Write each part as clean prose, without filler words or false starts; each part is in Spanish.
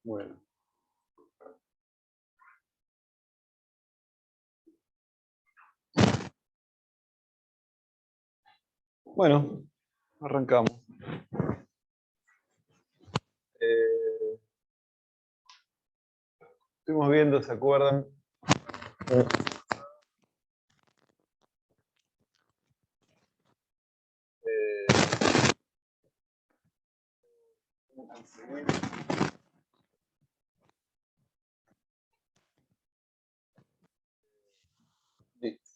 Bueno. Bueno, arrancamos. Estuvimos viendo, ¿se acuerdan?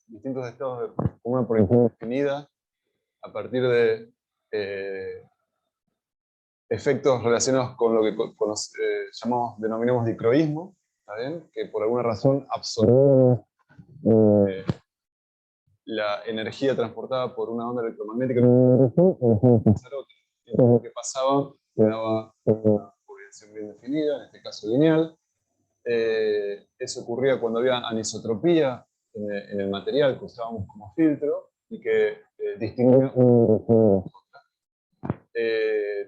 Distintos estados de una proyección definida a partir de efectos relacionados con lo que denominamos dicroísmo, ¿está bien? Que por alguna razón absorbe la energía transportada por una onda electromagnética y lo que pasaba daba una proyección bien definida, en este caso lineal. Eso ocurría cuando había anisotropía en el material que usábamos como filtro y que distinguía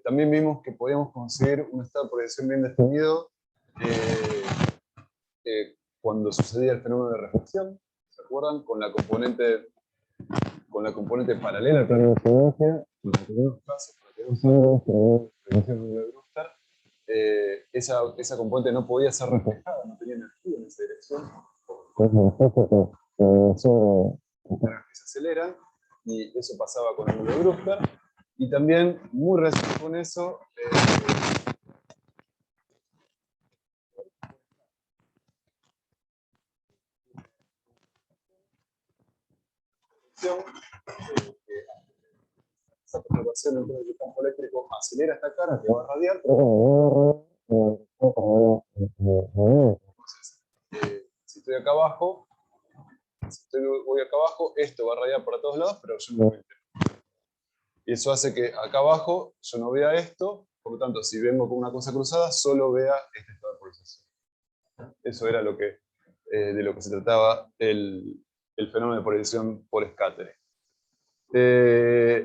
también vimos que podíamos conseguir un estado de proyección bien definido cuando sucedía el fenómeno de reflexión, ¿se acuerdan? Con la componente paralela al plano de incidencia, para que no esa componente no podía ser reflejada, no tenía energía en esa dirección. Que se aceleran, y eso pasaba con el ángulo de Brewster. Y también, muy relacionado con eso, esa perturbación dentro del campo eléctrico acelera esta cara que va a radiar. Entonces, si estoy acá abajo, voy acá abajo, esto va a radiar para todos lados, pero yo no me entero. Y eso hace que acá abajo yo no vea esto, por lo tanto, si vengo con una cosa cruzada, solo vea este estado de polarización. Eso era de lo que se trataba el fenómeno de polarización por scattering.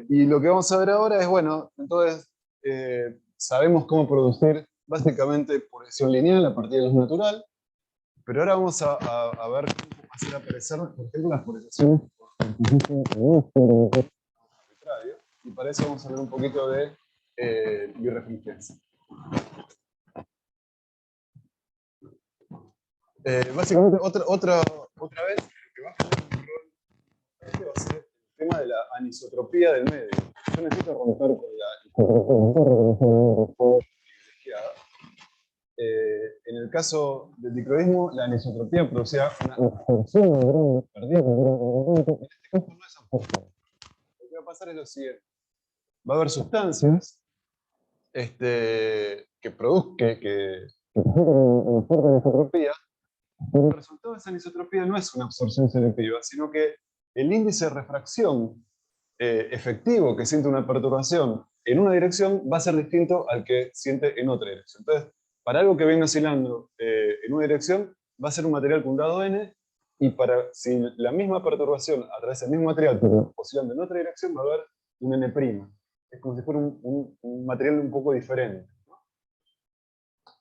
Y lo que vamos a ver ahora es, bueno, entonces sabemos cómo producir básicamente polarización lineal a partir de luz natural, pero ahora vamos a ver cómo hacer aparecer, por ejemplo, las polarizaciones arbitrario, y para eso vamos a ver un poquito de birrefringencia. Básicamente, otra vez, lo que va a jugar un rol va a ser el tema de la anisotropía del medio. Yo necesito romper con la privilegiada. En el caso del dicroísmo, la anisotropía producía una absorción perdida. En este caso no es absorción. Lo que va a pasar es lo siguiente. Va a haber sustancias que produzcan anisotropía. El resultado de esa anisotropía no es una absorción selectiva, sino que el índice de refracción efectivo que siente una perturbación en una dirección va a ser distinto al que siente en otra dirección. Entonces, para algo que venga oscilando en una dirección, va a ser un material con un grado n, y si la misma perturbación a través del mismo material oscilando en otra dirección, va a haber un n'. Es como si fuera un material un poco diferente.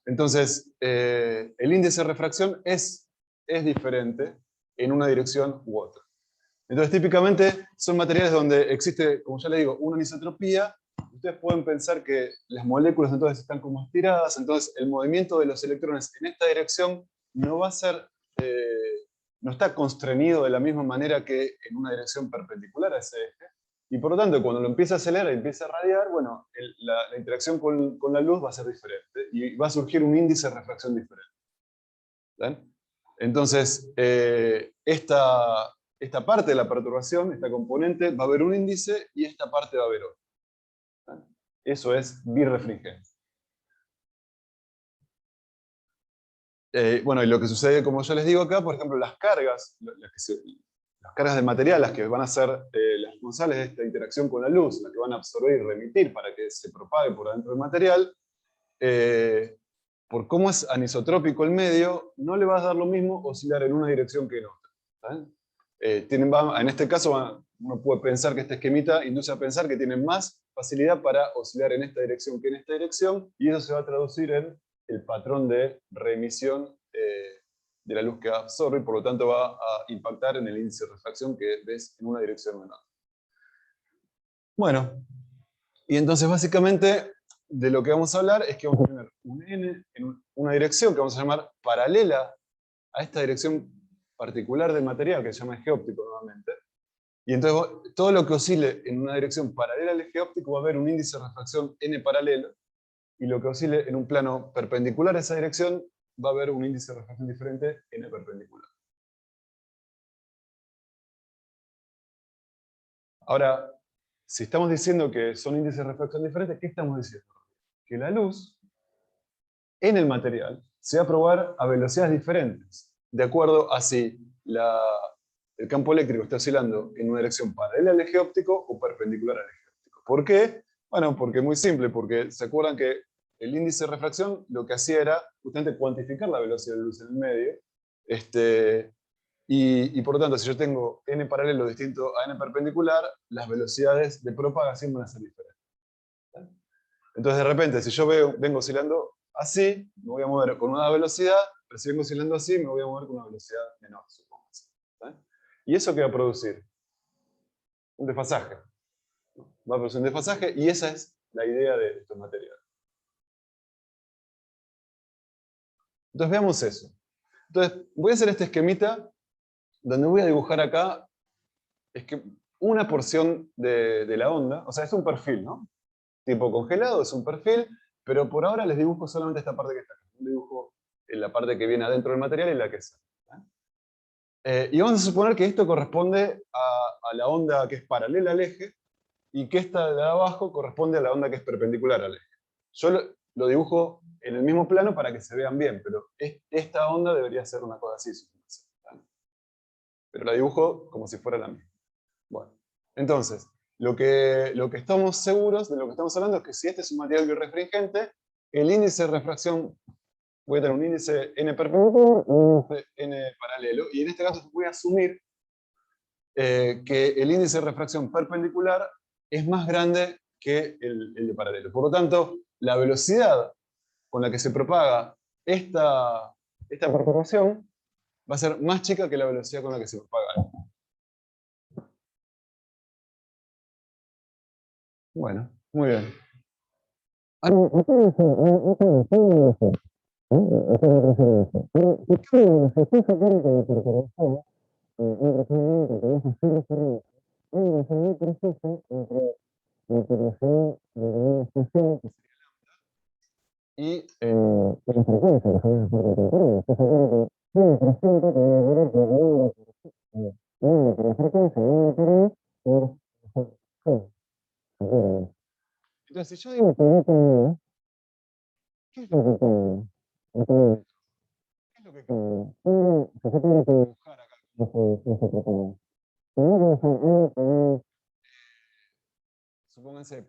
Entonces, el índice de refracción es diferente en una dirección u otra. Entonces, típicamente son materiales donde existe, como ya les digo, una anisotropía. Ustedes pueden pensar que las moléculas entonces están como estiradas, entonces el movimiento de los electrones en esta dirección no va a ser, no está constreñido de la misma manera que en una dirección perpendicular a ese eje. Y por lo tanto, cuando lo empieza a acelerar y empieza a radiar, bueno, la interacción con la luz va a ser diferente y va a surgir un índice de refracción diferente. ¿Ven? Entonces, esta parte de la perturbación, esta componente, va a haber un índice y esta parte va a haber otro. ¿Ven? Eso es birrefringencia. Bueno, y lo que sucede, como yo les digo acá, por ejemplo, las cargas de material, las que van a ser las responsables de esta interacción con la luz, las que van a absorber y remitir para que se propague por adentro del material, por cómo es anisotrópico el medio, no le va a dar lo mismo oscilar en una dirección que en otra. En este caso, uno puede pensar que este esquemita induce a pensar que tienen más facilidad para oscilar en esta dirección que en esta dirección, y eso se va a traducir en el patrón de reemisión de la luz que absorbe, y por lo tanto va a impactar en el índice de refracción que ves en una dirección menor. Bueno, y entonces básicamente de lo que vamos a hablar es que vamos a tener un n en una dirección que vamos a llamar paralela a esta dirección particular del material, que se llama eje óptico nuevamente. Y entonces todo lo que oscile en una dirección paralela al eje óptico va a haber un índice de refracción n paralelo, y lo que oscile en un plano perpendicular a esa dirección va a haber un índice de refracción diferente n perpendicular. Ahora, si estamos diciendo que son índices de refracción diferentes, ¿qué estamos diciendo? Que la luz en el material se va a probar a velocidades diferentes, de acuerdo a si el campo eléctrico está oscilando en una dirección paralela al eje óptico o perpendicular al eje óptico. ¿Por qué? Bueno, porque es muy simple, porque se acuerdan que el índice de refracción lo que hacía era justamente cuantificar la velocidad de luz en el medio, y por lo tanto, si yo tengo n paralelo distinto a n perpendicular, las velocidades de propagación van a ser diferentes. Entonces, de repente, si yo vengo oscilando así, me voy a mover con una velocidad, pero si vengo oscilando así, me voy a mover con una velocidad menor, supongo. ¿Y eso qué va a producir? Un desfasaje. Va a producir un desfasaje, y esa es la idea de estos materiales. Entonces, veamos eso. Entonces, voy a hacer este esquemita, donde voy a dibujar acá una porción de la onda, o sea, es un perfil, ¿no? Tipo congelado, es un perfil, pero por ahora les dibujo solamente esta parte que está acá. Les dibujo la parte que viene adentro del material y la que sale. Y vamos a suponer que esto corresponde a la onda que es paralela al eje, y que esta de abajo corresponde a la onda que es perpendicular al eje. Yo lo dibujo en el mismo plano para que se vean bien, pero esta onda debería ser una cosa así. Pero la dibujo como si fuera la misma. Bueno, entonces, lo que estamos seguros de lo que estamos hablando es que si este es un material birrefringente, el índice de refracción, voy a tener un índice n perpendicular y un índice n paralelo, y en este caso voy a asumir que el índice de refracción perpendicular es más grande que el de paralelo. Por lo tanto, la velocidad con la que se propaga esta perturbación va a ser más chica que la velocidad con la que se propaga. Bueno, muy bien. Y la frecuencia entonces, si yo digo ¿qué es lo que ¿qué es lo que se tiene que dibujar acá? Supónganse,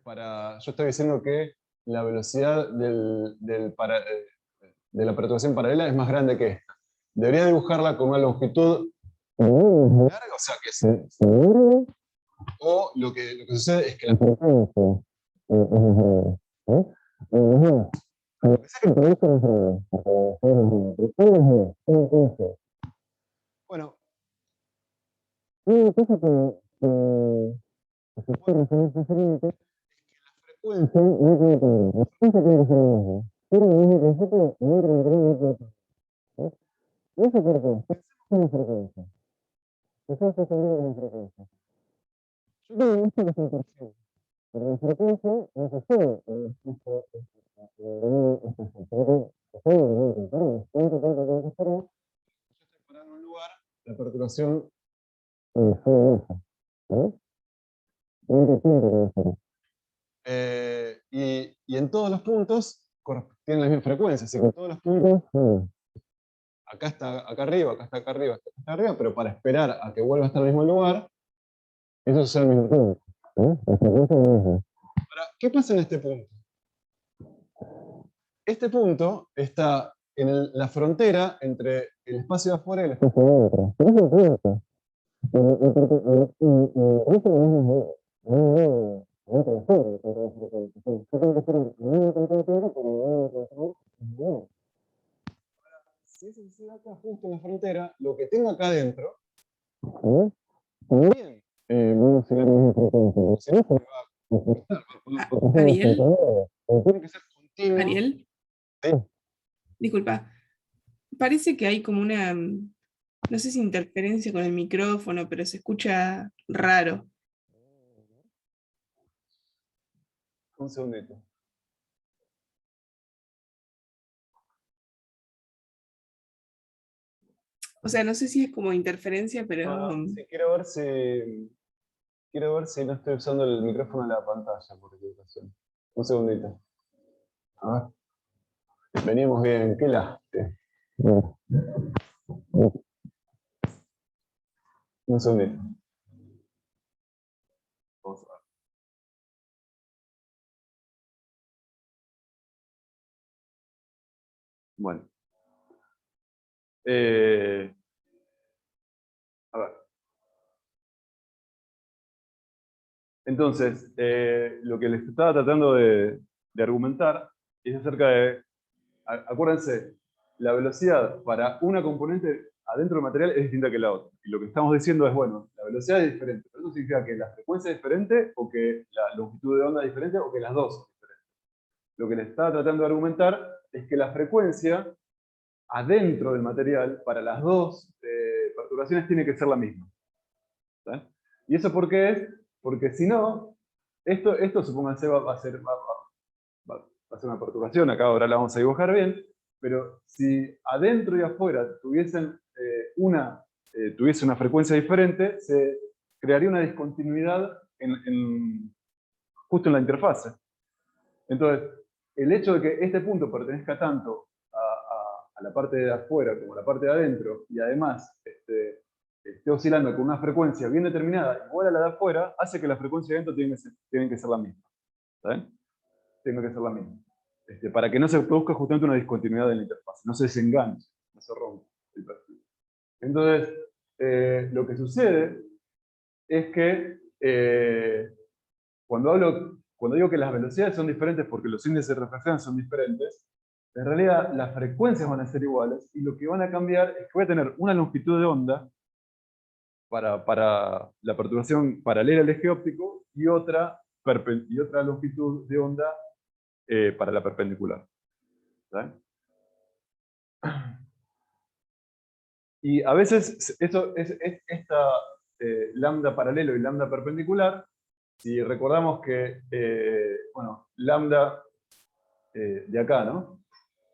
yo estoy diciendo que la velocidad de la perturbación paralela es más grande que esta. Debería dibujarla con una longitud larga, o sea, que o lo que sucede es que la frecuencia bueno, una cosa que se puede resolver fácilmente es que la frecuencia no tiene que ver. La frecuencia tiene que ser la misma. Pero el mismo concepto en otro material y otro material. ¿Y eso por qué? Pensemos en la frecuencia. Pensemos que sabemos la frecuencia. Yo tengo visto que es el perfil. Pero la frecuencia no se sabe en un lugar, la perturbación fue esa. Y en todos los puntos tienen la misma frecuencia, así que en todos los puntos, acá está acá arriba, acá está acá arriba, acá está acá arriba, pero para esperar a que vuelva a estar en el mismo lugar, eso es el mismo punto. La frecuencia es la misma. Ahora, ¿qué pasa en este punto? Este punto está en la frontera entre el espacio de afuera y el espacio de adentro. ¿Qué es lo que pasa? si no, se va a Ariel, tiene que ser continuo. Ariel, Sí. disculpa. Parece que hay como una, no sé si interferencia con el micrófono, pero se escucha raro. Un segundito. O sea, no sé si es como interferencia, pero Sí, quiero ver si no estoy usando el micrófono en la pantalla por equivocación. Un segundito. A ver. Venimos bien, qué lástima. Un segundito. Vamos a ver. Bueno. A ver. Entonces, lo que les estaba tratando de argumentar es acerca de, acuérdense, la velocidad para una componente adentro del material es distinta que la otra. Y lo que estamos diciendo es, bueno, la velocidad es diferente, pero eso significa que la frecuencia es diferente, o que la longitud de onda es diferente, o que las dos son diferentes. Lo que les estaba tratando de argumentar es que la frecuencia adentro del material para las dos perturbaciones tiene que ser la misma. ¿Sí? ¿Y eso por qué es? Porque si no, esto supónganse va a ser una perturbación, acá ahora la vamos a dibujar bien, pero si adentro y afuera tuviese una frecuencia diferente, se crearía una discontinuidad justo en la interfase. Entonces, el hecho de que este punto pertenezca tanto a la parte de afuera como a la parte de adentro, y además esté oscilando con una frecuencia bien determinada, igual a la de afuera, hace que la frecuencia de adentro tienen que ser la misma. ¿Saben? Tiene que ser la misma. Para que no se produzca justamente una discontinuidad en la interfaz, no se desenganche, no se rompa el perfil. Entonces, lo que sucede es que cuando digo que las velocidades son diferentes porque los índices de refracción son diferentes, en realidad las frecuencias van a ser iguales, y lo que van a cambiar es que voy a tener una longitud de onda para la perturbación paralela al eje óptico y otra longitud de onda para la perpendicular. ¿Sí? Y a veces esta lambda paralelo y lambda perpendicular, si recordamos que, bueno, lambda de acá, ¿no?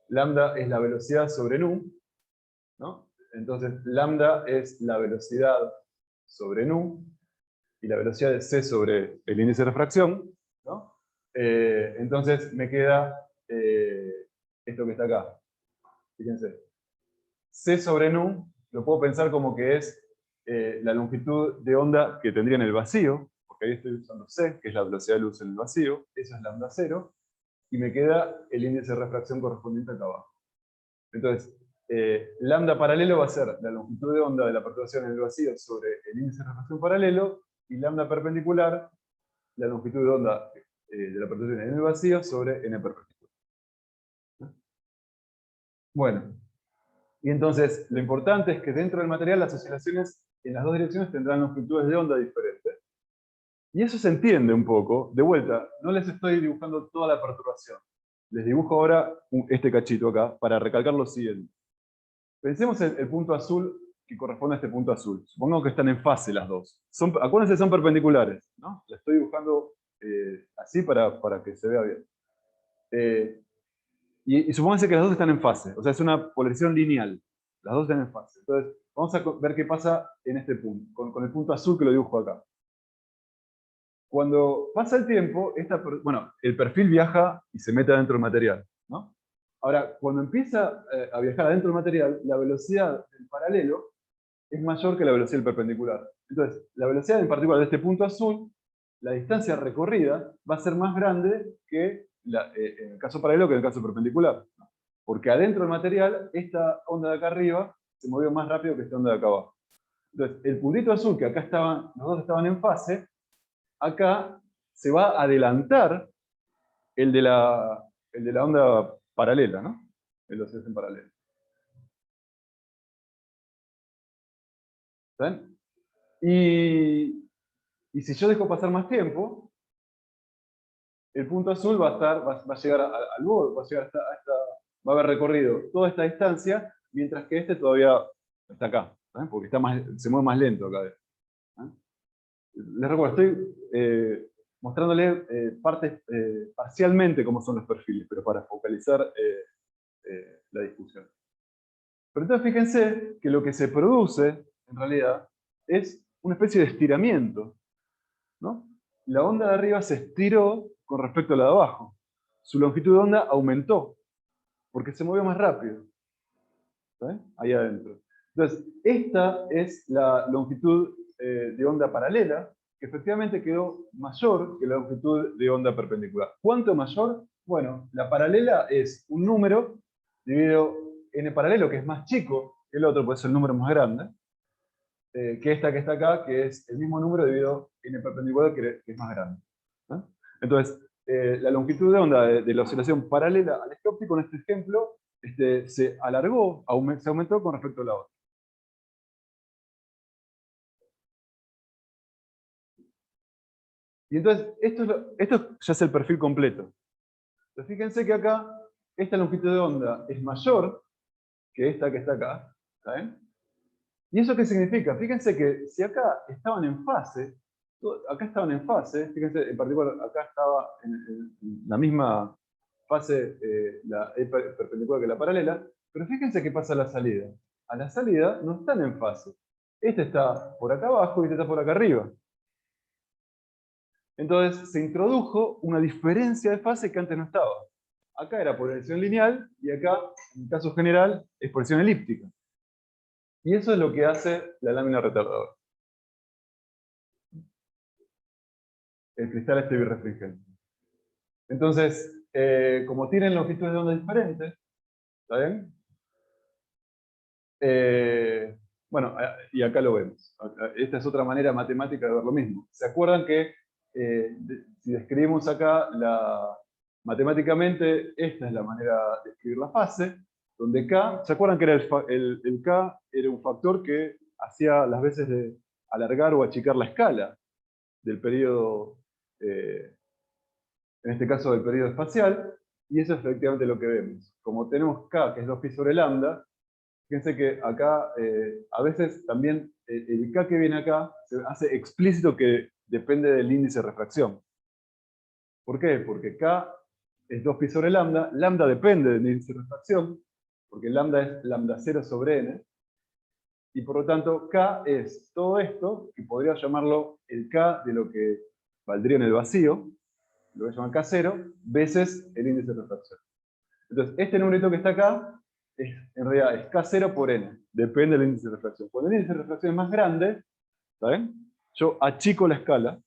Lambda es la velocidad sobre nu, ¿no? Entonces, lambda es la velocidad sobre nu, y la velocidad de c sobre el índice de refracción, ¿no? Entonces me queda esto que está acá. Fíjense. C sobre nu lo puedo pensar como que es la longitud de onda que tendría en el vacío, porque ahí estoy usando C, que es la velocidad de luz en el vacío, eso es lambda 0, y me queda el índice de refracción correspondiente acá abajo. Entonces, lambda paralelo va a ser la longitud de onda de la perturbación en el vacío sobre el índice de refracción paralelo, y lambda perpendicular, la longitud de onda de la perturbación en el vacío sobre n perpendicular. Bueno, y entonces lo importante es que dentro del material las oscilaciones en las dos direcciones tendrán longitudes de onda diferentes. Y eso se entiende un poco. De vuelta, no les estoy dibujando toda la perturbación. Les dibujo ahora este cachito acá para recalcar lo siguiente. Pensemos en el punto azul que corresponde a este punto azul. Supongamos que están en fase las dos. Acuérdense, son perpendiculares, ¿no? La estoy dibujando así para que se vea bien. Y supónganse que las dos están en fase. O sea, es una polarización lineal. Las dos están en fase. Entonces, vamos a ver qué pasa en este punto, con el punto azul que lo dibujo acá. Cuando pasa el tiempo, bueno, el perfil viaja y se mete adentro del material, ¿no? Ahora, cuando empieza a viajar adentro del material, la velocidad del paralelo es mayor que la velocidad del perpendicular. Entonces, la velocidad en particular de este punto azul, la distancia recorrida va a ser más grande que en el caso paralelo que en el caso perpendicular. Porque adentro del material, esta onda de acá arriba se movió más rápido que esta onda de acá abajo. Entonces, el puntito azul, que acá los dos estaban en fase, acá se va a adelantar el de la onda paralela, ¿no? El de oscilación paralela. ¿Ven? Y Y si yo dejo pasar más tiempo, el punto azul va a llegar al borde, va a haber recorrido toda esta distancia, mientras que este todavía está acá, ¿eh? Porque se mueve más lento acá. ¿Eh? Les recuerdo, estoy mostrándole parcialmente cómo son los perfiles, pero para focalizar la discusión. Pero entonces fíjense que lo que se produce, en realidad, es una especie de estiramiento, ¿no? La onda de arriba se estiró con respecto a la de abajo. Su longitud de onda aumentó, porque se movió más rápido. ¿Sí? Ahí adentro. Entonces, esta es la longitud de onda paralela, que efectivamente quedó mayor que la longitud de onda perpendicular. ¿Cuánto mayor? Bueno, la paralela es un número dividido n paralelo, que es más chico que el otro, puede ser el número más grande, que esta que está acá, que es el mismo número dividido n perpendicular, que es más grande. ¿No? Entonces, la longitud de onda de la oscilación paralela al eje óptico, en este ejemplo, se alargó, se aumentó con respecto a la otra. Y entonces, esto ya es el perfil completo. Entonces, fíjense que acá, esta longitud de onda es mayor que esta que está acá. ¿Está bien? ¿Y eso qué significa? Fíjense que si acá estaban en fase, fíjense, en particular, acá estaba en la misma fase, la E perpendicular que la paralela, pero fíjense qué pasa a la salida. A la salida no están en fase. Este está por acá abajo y este está por acá arriba. Entonces se introdujo una diferencia de fase que antes no estaba. Acá era polarización lineal y acá, en el caso general, es polarización elíptica. Y eso es lo que hace la lámina retardadora. El cristal este birrefringente. Entonces, como tienen longitudes de onda diferentes, ¿está bien? Bueno, y acá lo vemos. Esta es otra manera matemática de ver lo mismo. ¿Se acuerdan que si describimos acá matemáticamente, esta es la manera de escribir la fase, donde K, ¿se acuerdan que era el K era un factor que hacía las veces de alargar o achicar la escala del periodo, en este caso del periodo espacial, y eso es efectivamente lo que vemos. Como tenemos K, que es 2pi sobre lambda, fíjense que acá a veces también el K que viene acá se hace explícito que depende del índice de refracción. ¿Por qué? Porque K es 2pi sobre lambda, lambda depende del índice de refracción, porque lambda es lambda 0 sobre n, y por lo tanto K es todo esto, que podría llamarlo el K de lo que valdría en el vacío, lo voy a llamar K0, veces el índice de refracción. Entonces, este numerito que está acá, en realidad es K0 por n, depende del índice de refracción. Cuando el índice de refracción es más grande, ¿saben? Yo achico la escala,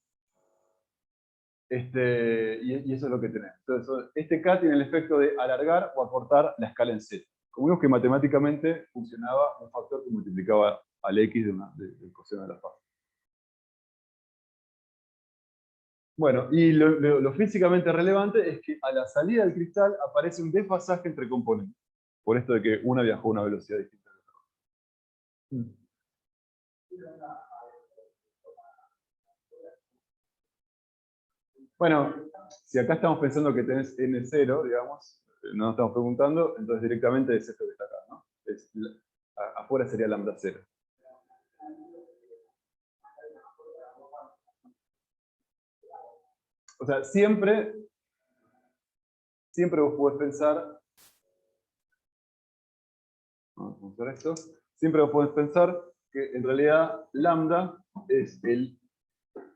y eso es lo que tenemos. Entonces, este K tiene el efecto de alargar o acortar la escala en Z. Como vimos que matemáticamente funcionaba un factor que multiplicaba al X del coseno de la fase. Bueno, y lo físicamente relevante es que a la salida del cristal aparece un desfasaje entre componentes. Por esto de que una viajó a una velocidad distinta. Bueno, si acá estamos pensando que tenés N0, digamos, no nos estamos preguntando, entonces directamente es esto que está acá, ¿no? Afuera sería lambda 0. O sea, siempre vos podés pensar, vamos a ver esto, siempre vos podés pensar que en realidad lambda es el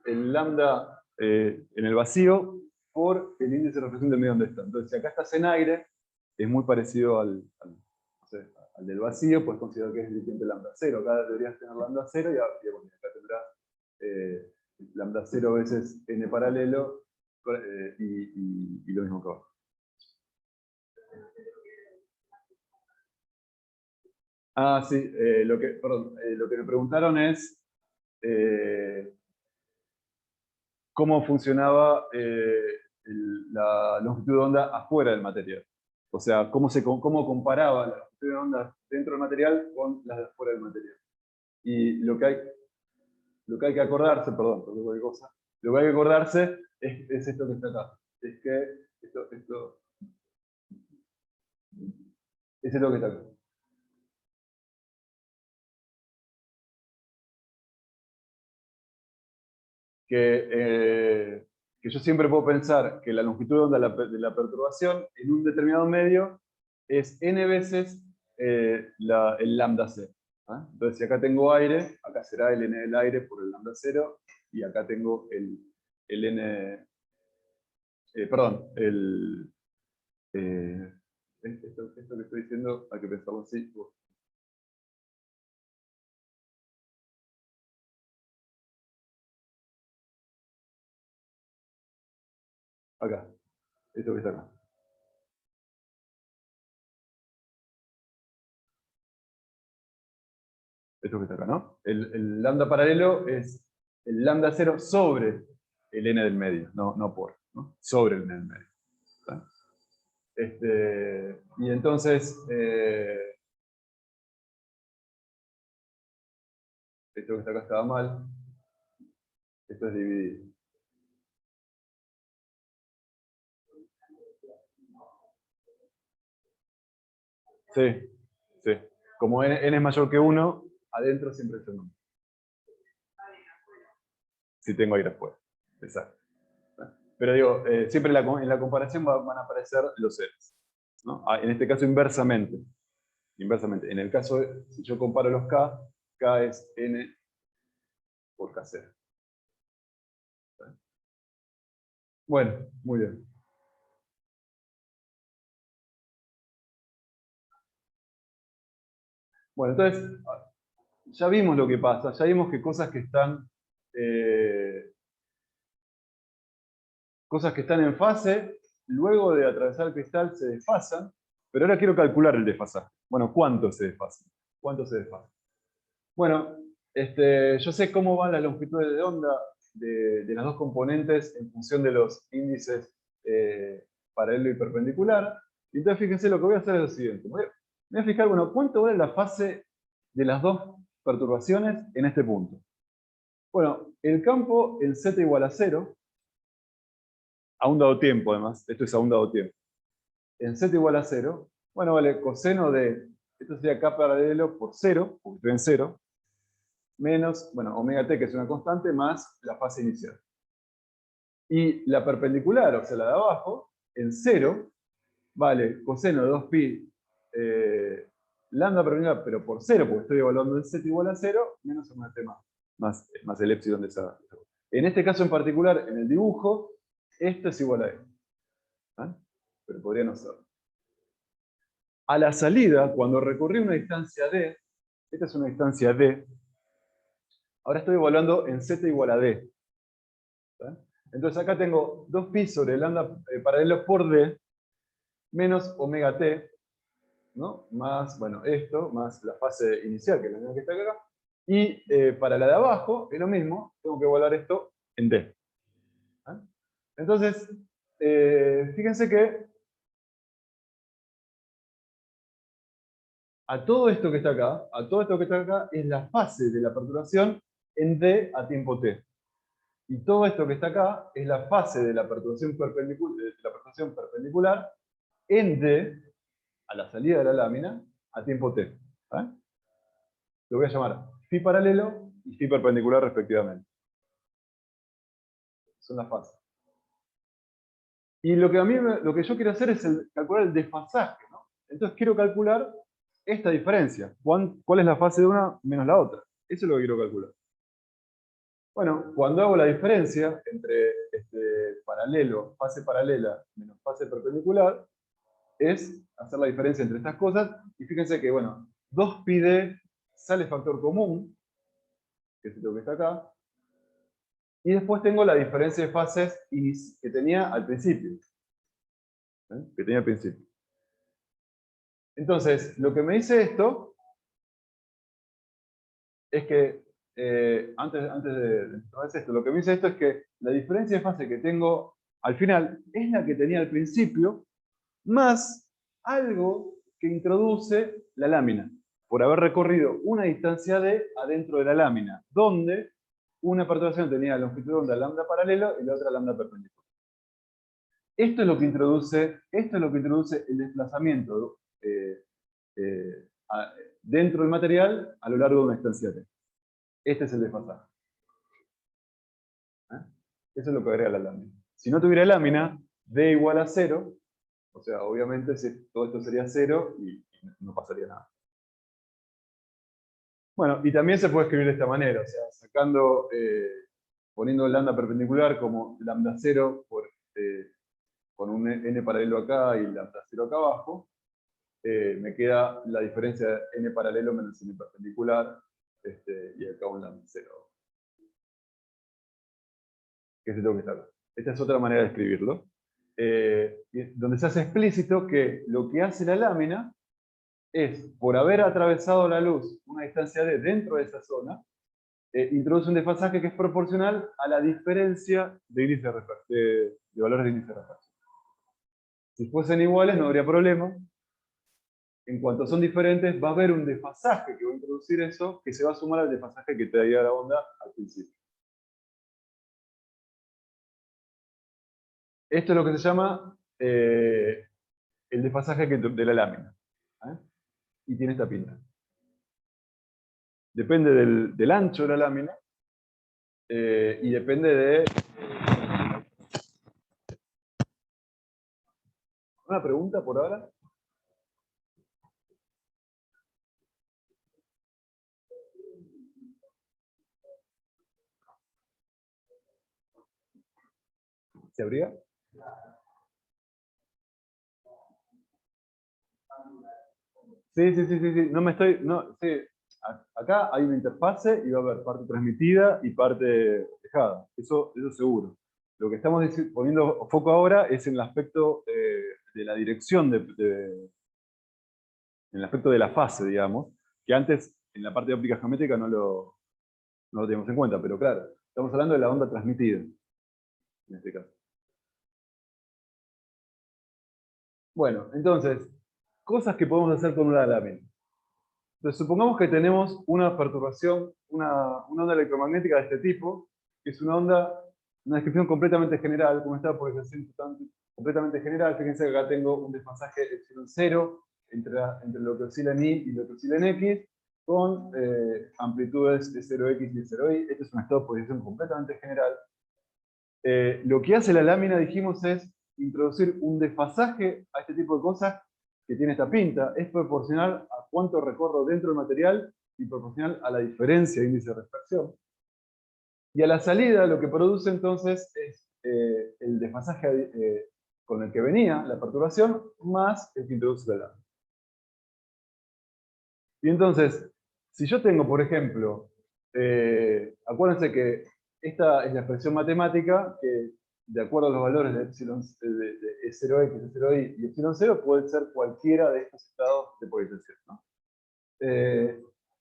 lambda en el vacío por el índice de reflexión del medio donde está. Entonces, si acá estás en aire, es muy parecido al del vacío, pues considerar que es el dirigente lambda 0. Acá deberías tener lambda 0 y acá tendrás lambda 0 veces n paralelo y lo mismo que abajo. Ah, sí, lo que me preguntaron es cómo funcionaba la longitud de onda afuera del material. O sea, cómo comparaba la longitud de onda dentro del material con las de afuera del material. Y lo que lo que hay que acordarse, perdón, por cualquier cosa, lo que hay que acordarse es esto que está acá. Es que es esto que está acá. Que yo siempre puedo pensar que la longitud de onda de la perturbación en un determinado medio es n veces el lambda cero. ¿Ah? Entonces, si acá tengo aire, acá será el n del aire por el lambda cero, y acá tengo el n, perdón, esto que estoy diciendo hay que pensarlo así. Acá, esto que está acá. Esto que está acá, ¿no? El lambda paralelo es el lambda cero sobre el n del medio, no por, ¿no? Sobre el n del medio. ¿Está? Y entonces, esto que está acá estaba mal, esto es dividido. Sí, sí. Como n es mayor que 1, adentro siempre es el número. Si tengo aire afuera. Exacto. Pero digo, siempre en la comparación van a aparecer los ceros, ¿no? En este caso inversamente. Inversamente. En el caso de, si yo comparo los K es N por K0. Bueno, muy bien. Bueno, entonces, ya vimos lo que pasa, ya vimos que cosas que están en fase, luego de atravesar el cristal se desfasan, pero ahora quiero calcular el desfasaje. Bueno, ¿cuánto se desfasa? ¿Cuánto se desfasa? Bueno, yo sé cómo van las longitudes de onda de las dos componentes en función de los índices paralelo y perpendicular. Y entonces fíjense, lo que voy a hacer es lo siguiente. Me voy a fijar, bueno, ¿cuánto vale la fase de las dos perturbaciones en este punto? Bueno, el campo en z igual a 0, a un dado tiempo además, esto es a un dado tiempo. En z igual a 0, bueno, vale coseno de, esto sería k paralelo por 0, porque estoy en 0, menos, bueno, omega t, que es una constante, más la fase inicial. Y la perpendicular, o sea, la de abajo, en 0, vale coseno de 2pi lambda perpendicular, pero por 0, porque estoy evaluando el z igual a 0, menos omega t más el epsilon de esa. En este caso en particular, en el dibujo, esto es igual a e. ¿Ah? Pero podría no ser. A la salida, cuando recorrí una distancia d, esta es una distancia d, ahora estoy evaluando en z igual a d. ¿Está? Entonces acá tengo 2pi sobre lambda paralelo por d, menos omega t, ¿no? Más, bueno, esto, más la fase inicial, que es la misma que está acá. Y para la de abajo, es lo mismo, tengo que evaluar esto en d. ¿Ah? Entonces, fíjense que a todo esto que está acá, es la fase de la perturbación en d a tiempo t. Y todo esto que está acá es la fase de la perturbación perpendicular en d a la salida de la lámina a tiempo t. ¿Ah? Lo voy a llamar phi paralelo y phi perpendicular respectivamente. Son las fases. Y lo que yo quiero hacer es calcular el desfasaje, ¿no? Entonces quiero calcular esta diferencia. ¿Cuál es la fase de una menos la otra? Eso es lo que quiero calcular. Bueno, cuando hago la diferencia entre fase paralela menos fase perpendicular, es hacer la diferencia entre estas cosas. Y fíjense que, bueno, 2πd sale factor común, que es lo que está acá. Y después tengo la diferencia de fases que tenía al principio. Que tenía al principio. Entonces, lo que me dice esto es que, antes de esto, lo que me dice esto es que la diferencia de fase que tengo al final es la que tenía al principio, más algo que introduce la lámina, por haber recorrido una distancia d adentro de la lámina, donde una perturbación tenía longitud de onda lambda paralelo y la otra lambda perpendicular. Esto es lo que introduce el desplazamiento dentro del material a lo largo de una distancia t. Este es el desfasaje. Eso es lo que agrega la lámina. Si no tuviera lámina, d igual a 0, o sea, obviamente todo esto sería 0 y no pasaría nada. Bueno, y también se puede escribir de esta manera, o sea, poniendo lambda perpendicular como lambda 0 con un n paralelo acá y lambda 0 acá abajo, me queda la diferencia de n paralelo menos n perpendicular, y acá un lambda 0. Que se tengo que estar. Esta es otra manera de escribirlo. Donde se hace explícito que lo que hace la lámina es, por haber atravesado la luz una distancia d dentro de esa zona, introduce un desfasaje que es proporcional a la diferencia de valores de índice de refracción. Si fuesen iguales no habría problema. En cuanto son diferentes, va a haber un desfasaje que va a introducir eso, que se va a sumar al desfasaje que traía la onda al principio. Esto es lo que se llama el desfasaje de la lámina. Y tiene esta pinta. Depende del ancho de la lámina y depende de... ¿Una pregunta por ahora? ¿Se abría? Sí. No me estoy... No, sí. Acá hay una interfase y va a haber parte transmitida y parte dejada. Eso seguro. Lo que estamos poniendo foco ahora es en el aspecto de la dirección, en el aspecto de la fase, digamos, que antes en la parte de óptica geométrica no lo teníamos en cuenta, pero claro, estamos hablando de la onda transmitida, en este caso. Bueno, entonces, cosas que podemos hacer con una lámina. Entonces, supongamos que tenemos una perturbación, una onda electromagnética de este tipo, que es una descripción completamente general, como esta polarización completamente general. Fíjense que acá tengo un desfasaje epsilon 0 entre lo que oscila en Y y lo que oscila en X, con amplitudes de 0x y de 0y. Este es un estado de polarización completamente general. Lo que hace la lámina, dijimos, es introducir un desfasaje a este tipo de cosas que tiene esta pinta. Es proporcional a cuánto recorro dentro del material y proporcional a la diferencia de índice de refracción. Y a la salida lo que produce entonces es el desfasaje con el que venía la perturbación más el que introduce la lámina. Y entonces, si yo tengo, por ejemplo, acuérdense que esta es la expresión matemática que, de acuerdo a los valores de epsilon, de E0x, E0y y epsilon 0, puede ser cualquiera de estos estados de polarización, ¿no?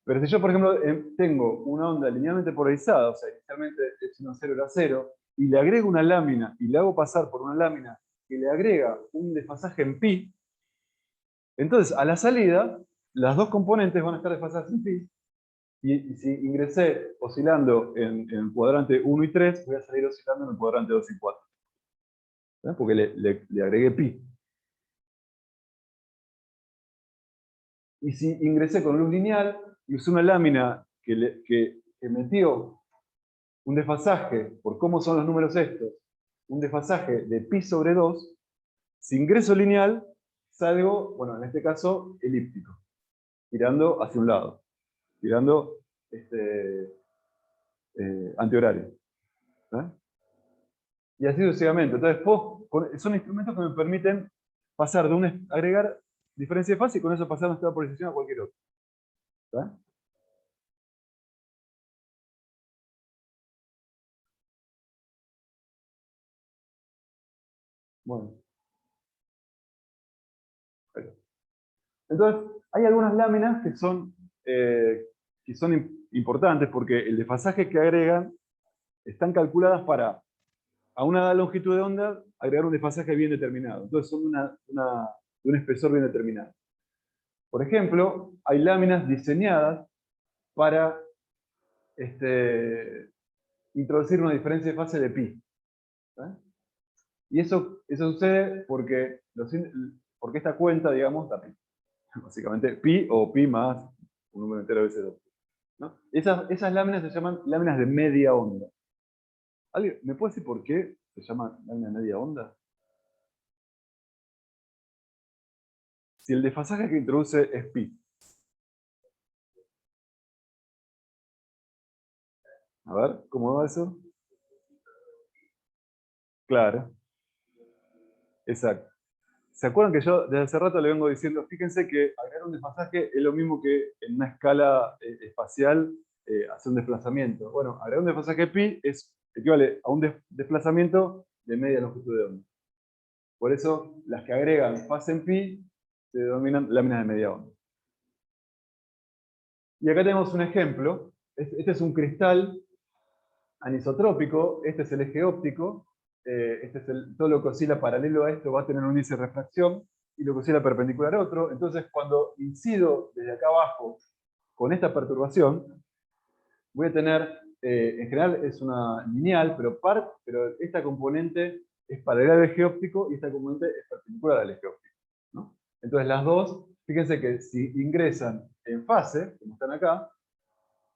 Pero si yo, por ejemplo, tengo una onda linealmente polarizada, o sea, inicialmente epsilon 0 era 0, y le agrego una lámina y le hago pasar por una lámina que le agrega un desfasaje en pi, entonces a la salida las dos componentes van a estar desfasadas en pi, y si ingresé oscilando en el cuadrante 1 y 3, voy a salir oscilando en el cuadrante 2 y 4. ¿Ven? Porque le agregué pi. Y si ingresé con luz lineal y usé una lámina que metió un desfasaje, por cómo son los números estos, un desfasaje de pi sobre 2, si ingreso lineal, salgo, bueno, en este caso, elíptico, tirando hacia un lado, tirando antihorario. ¿Eh? Y así sucesivamente. Entonces, son instrumentos que me permiten pasar agregar diferencia de fase y con eso pasar nuestra polarización a cualquier otro. ¿Eh? Bueno. Entonces, hay algunas láminas que son importantes porque el desfasaje que agregan están calculadas para, a una longitud de onda, agregar un desfasaje bien determinado. Entonces son de un espesor bien determinado. Por ejemplo, hay láminas diseñadas para introducir una diferencia de fase de pi. Y eso sucede porque, porque esta cuenta, digamos, da pi. Básicamente pi o pi más un número entero de veces 2. ¿No? Esas láminas se llaman láminas de media onda. ¿Alguien me puede decir por qué se llama lámina de media onda? Si el desfasaje que introduce es pi. A ver, ¿cómo va eso? Claro, exacto. ¿Se acuerdan que yo desde hace rato le vengo diciendo, fíjense que agregar un desfasaje es lo mismo que en una escala espacial hacer un desplazamiento? Bueno, agregar un desfasaje pi equivale a un desplazamiento de media longitud de onda. Por eso, las que agregan fase en pi se denominan láminas de media onda. Y acá tenemos un ejemplo. Este es un cristal anisotrópico, este es el eje óptico, este es todo lo que oscila paralelo a esto va a tener un índice de refracción, y lo que oscila perpendicular a otro. Entonces, cuando incido desde acá abajo con esta perturbación, voy a tener, en general es una lineal, pero esta componente es paralela al eje óptico y esta componente es perpendicular al eje óptico, ¿no? Entonces las dos, fíjense que si ingresan en fase, como están acá,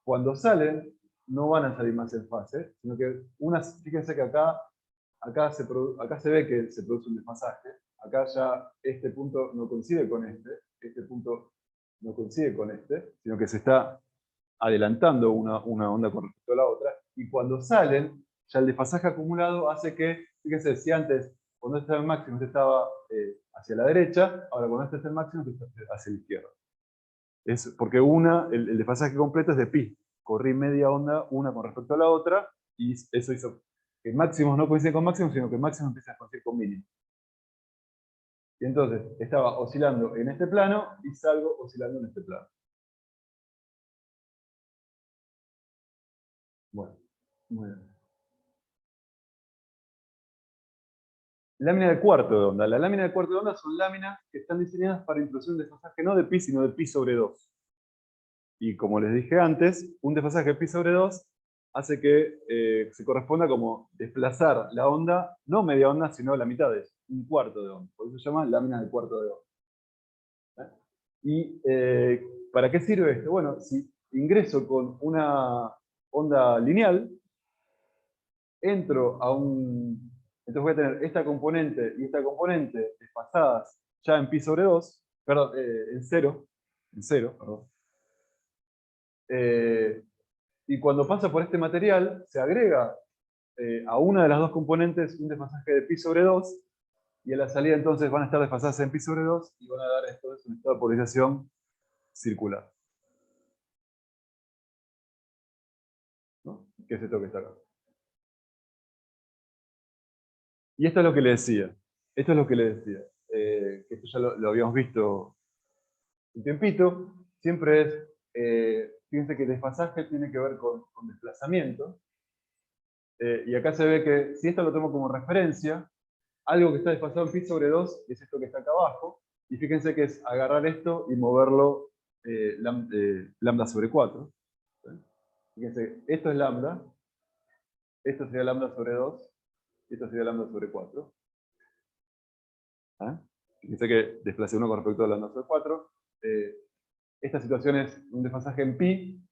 cuando salen no van a salir más en fase, sino que fíjense que acá se ve que se produce un desfasaje, acá ya este punto no coincide con este punto no coincide con sino que se está adelantando una onda con respecto a la otra, y cuando salen, ya el desfasaje acumulado hace que, fíjense, si antes, cuando este estaba en máximo, este estaba hacia la derecha, ahora cuando este está en máximo, este está hacia la izquierda. Es porque el desfasaje completo es de pi. Corrí media onda una con respecto a la otra, y eso hizo que máximos no coinciden con máximos, sino que máximos empiezan a coincidir con mínimos. Y entonces estaba oscilando en este plano y salgo oscilando en este plano. Bueno, muy bien. Lámina de cuarto de onda. La lámina de cuarto de onda son láminas que están diseñadas para introducir un desfasaje no de pi, sino de pi sobre 2. Y como les dije antes, un desfasaje de pi sobre 2 hace que se corresponda como desplazar la onda, no media onda, sino la mitad de eso, un cuarto de onda. Por eso se llama lámina de cuarto de onda. ¿Y para qué sirve esto? Bueno, si ingreso con una onda lineal, entro a un... Entonces voy a tener esta componente y esta componente desfasadas ya en pi sobre 2, perdón, en 0, perdón. Y cuando pasa por este material, se agrega a una de las dos componentes un desfasaje de pi sobre 2, y a la salida entonces van a estar desfasadas en pi sobre 2 y van a dar entonces un estado de polarización circular. ¿No? Que es esto que está acá. Y esto es lo que le decía. Esto es lo que le decía. Que esto ya lo habíamos visto un tiempito. Siempre es, fíjense que desfasaje tiene que ver con desplazamiento. Y acá se ve que si esto lo tomo como referencia, algo que está desfasado en pi sobre 2 es esto que está acá abajo. Y fíjense que es agarrar esto y moverlo lambda sobre 4. Fíjense, esto es lambda, esto sería lambda sobre 2, y esto sería lambda sobre 4. ¿Ah? Fíjense que desplacé uno con respecto a lambda sobre 4. Esta situación es un desfasaje en pi.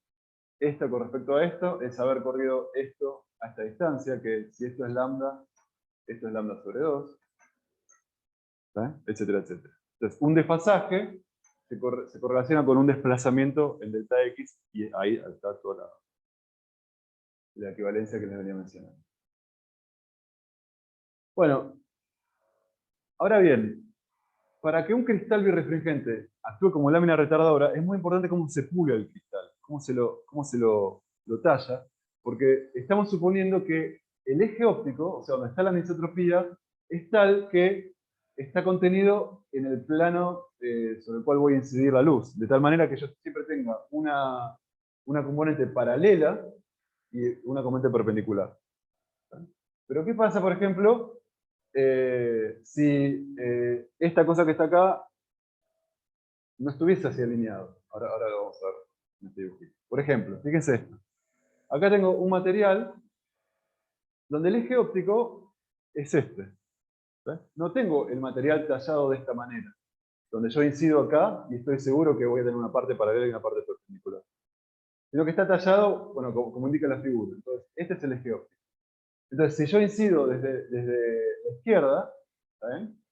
Esto con respecto a esto es haber corrido esto a esta distancia, que si esto es lambda sobre 2, etcétera, etcétera. Entonces, un desfasaje se correlaciona con un desplazamiento en delta x, y ahí está toda la equivalencia que les venía mencionando. Bueno, ahora bien, para que un cristal birrefringente actúe como lámina retardadora, es muy importante cómo se pula el cristal, cómo se lo talla, porque estamos suponiendo que el eje óptico, o sea, donde está la anisotropía, es tal que está contenido en el plano sobre el cual voy a incidir la luz, de tal manera que yo siempre tenga una componente paralela y una componente perpendicular. Pero ¿qué pasa, por ejemplo, si esta cosa que está acá no estuviese así alineado? Ahora lo vamos a ver en este dibujito. Por ejemplo, fíjense esto. Acá tengo un material donde el eje óptico es este. ¿Ves? No tengo el material tallado de esta manera, donde yo incido acá y estoy seguro que voy a tener una parte paralela y una parte perpendicular. Sino que está tallado, bueno, como indica la figura. Entonces, este es el eje óptico. Entonces, si yo incido desde la izquierda, ¿está bien?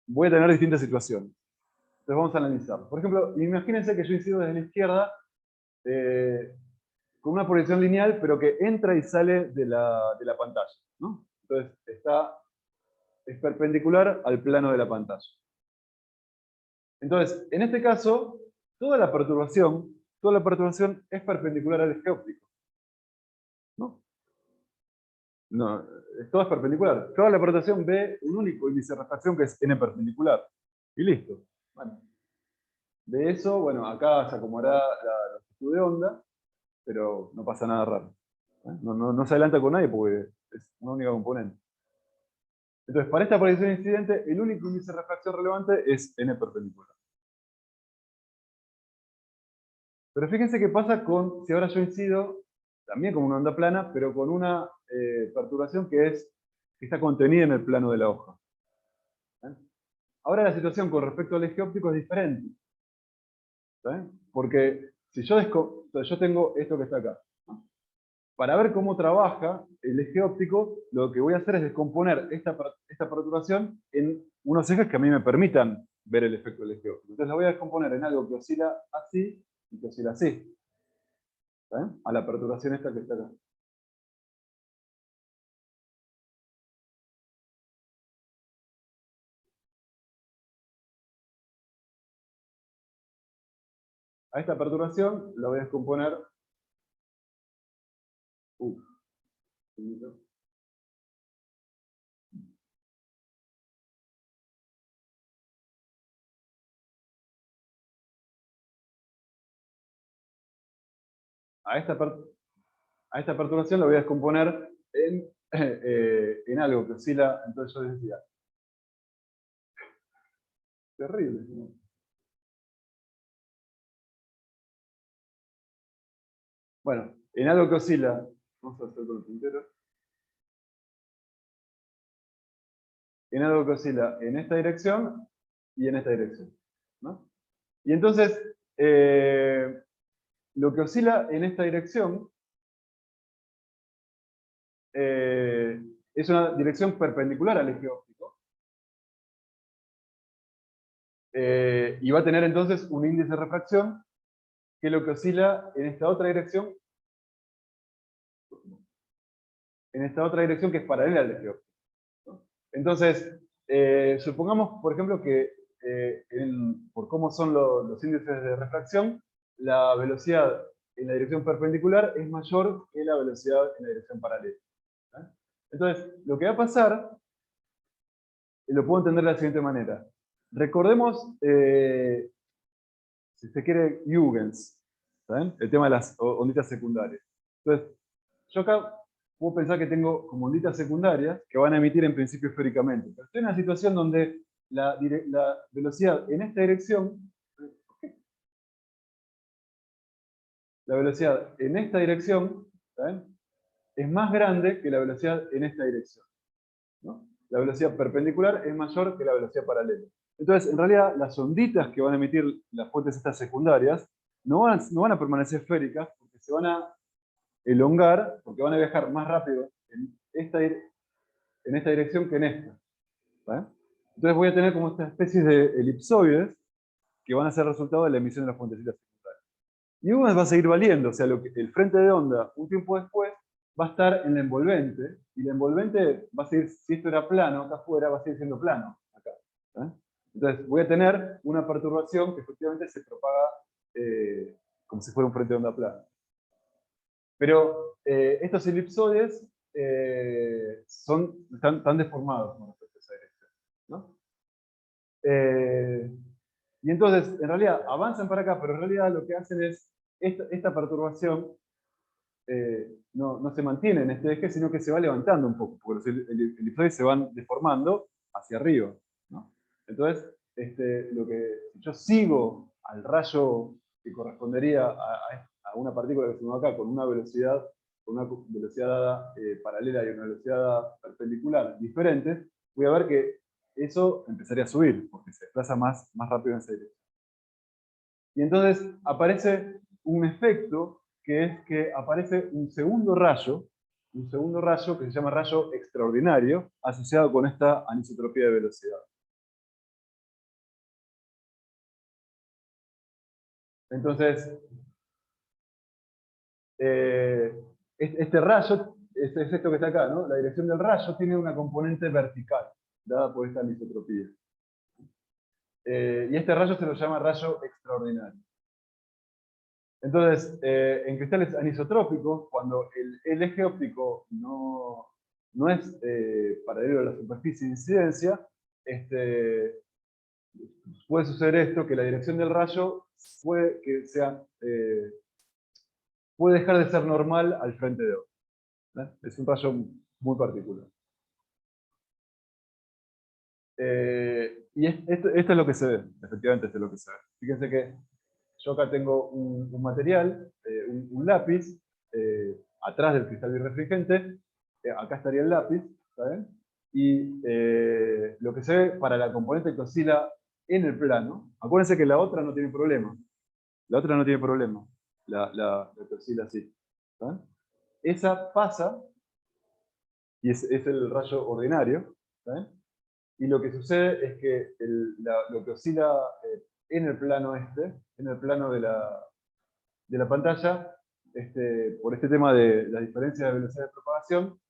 Voy a tener distintas situaciones. Entonces vamos a analizar. Por ejemplo, imagínense que yo incido desde la izquierda con una proyección lineal, pero que entra y sale de la pantalla, ¿no? Entonces es perpendicular al plano de la pantalla. Entonces, en este caso, toda la perturbación es perpendicular al eje óptico, ¿no? No, todo es perpendicular. Toda la perturbación ve un único índice de refracción que es n perpendicular. Y listo. Bueno, de eso, bueno, acá se acomodará la longitud de onda, pero no pasa nada raro. No se adelanta con nadie porque es una única componente. Entonces, para esta proyección incidente, el único índice de refracción relevante es n perpendicular. Pero fíjense qué pasa si ahora yo incido también como una onda plana, pero con una perturbación que está contenida en el plano de la hoja. ¿Eh? Ahora la situación con respecto al eje óptico es diferente. ¿Eh? Porque si yo tengo esto que está acá, ¿no? Para ver cómo trabaja el eje óptico, lo que voy a hacer es descomponer esta perturbación en unos ejes que a mí me permitan ver el efecto del eje óptico. Entonces lo voy a descomponer en algo que oscila así y que oscila así. A la perturbación esta que está acá. A esta perturbación la voy a descomponer. Un segundito. A esta perturbación la voy a descomponer en algo que oscila. Entonces yo decía, terrible, ¿no? Bueno, en algo que oscila, vamos a hacer con el puntero. En algo que oscila en esta dirección y en esta dirección, ¿no? Y entonces, lo que oscila en esta dirección es una dirección perpendicular al eje óptico. Y va a tener entonces un índice de refracción que es lo que oscila en esta otra dirección que es paralela al eje óptico, ¿no? Entonces, supongamos, por ejemplo, que por cómo son los índices de refracción, la velocidad en la dirección perpendicular es mayor que la velocidad en la dirección paralela. ¿Eh? Entonces, lo que va a pasar, lo puedo entender de la siguiente manera. Recordemos, si se quiere, Huygens, ¿saben? El tema de las onditas secundarias. Entonces, yo acá puedo pensar que tengo como onditas secundarias que van a emitir en principio esféricamente. Pero estoy en una situación donde la velocidad en esta dirección, la velocidad en esta dirección, ¿saben? Es más grande que la velocidad en esta dirección, ¿no? La velocidad perpendicular es mayor que la velocidad paralela. Entonces, en realidad, las onditas que van a emitir las fuentes estas secundarias no van a permanecer esféricas porque se van a elongar, porque van a viajar más rápido en esta dirección que en esta. ¿Vale? Entonces voy a tener como esta especie de elipsoides que van a ser resultado de la emisión de las fuentecitas secundarias. Y uno va a seguir valiendo, o sea, el frente de onda un tiempo después va a estar en la envolvente, y la envolvente va a seguir, si esto era plano, acá afuera va a seguir siendo plano, acá. ¿Eh? Entonces voy a tener una perturbación que efectivamente se propaga como si fuera un frente de onda plano. Pero estos elipsoides están deformados con respecto a esa dirección, ¿no? Y entonces, en realidad, avanzan para acá, pero en realidad lo que hacen es, esta perturbación no se mantiene en este eje, sino que se va levantando un poco, porque los elipsoides se van deformando hacia arriba, ¿no? Entonces, si yo sigo al rayo que correspondería a una partícula que se mueve acá con una velocidad con una velocidad dada paralela y una velocidad dada perpendicular diferentes, voy a ver que eso empezaría a subir, porque se desplaza más rápido en esa dirección. Y entonces aparece un efecto que es que aparece un segundo rayo que se llama rayo extraordinario, asociado con esta anisotropía de velocidad. Entonces, este rayo, es esto que está acá, ¿no? La dirección del rayo tiene una componente vertical, dada por esta anisotropía. Y este rayo se lo llama rayo extraordinario. Entonces, en cristales anisotrópicos, cuando el eje óptico no es paralelo a la superficie de incidencia, puede suceder esto, que la dirección del rayo puede dejar de ser normal al frente de otro. Es un rayo muy particular. Y esto es lo que se ve, efectivamente esto es lo que se ve. Fíjense que yo acá tengo un material, un lápiz, atrás del cristal birrefringente, acá estaría el lápiz, ¿saben? Y lo que se ve para la componente que oscila en el plano, acuérdense que la otra no tiene problema, la otra no tiene problema, la que oscila así, ¿saben? Esa pasa, y es el rayo ordinario, ¿saben? Y lo que sucede es que lo que oscila en el plano en el plano de la pantalla, por este tema de la diferencia de velocidad de propagación,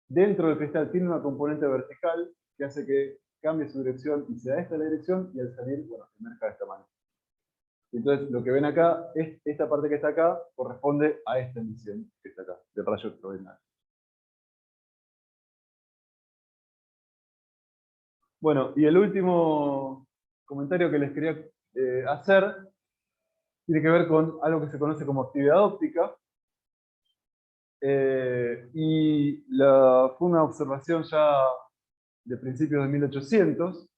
dentro del cristal tiene una componente vertical que hace que cambie su dirección y sea esta la dirección, y al salir, bueno, emerja de esta manera. Entonces, lo que ven acá, esta parte que está acá, corresponde a esta emisión que está acá, del rayo extraordinario. Bueno, y el último comentario que les quería hacer tiene que ver con algo que se conoce como actividad óptica. Fue una observación ya de principios de 1800,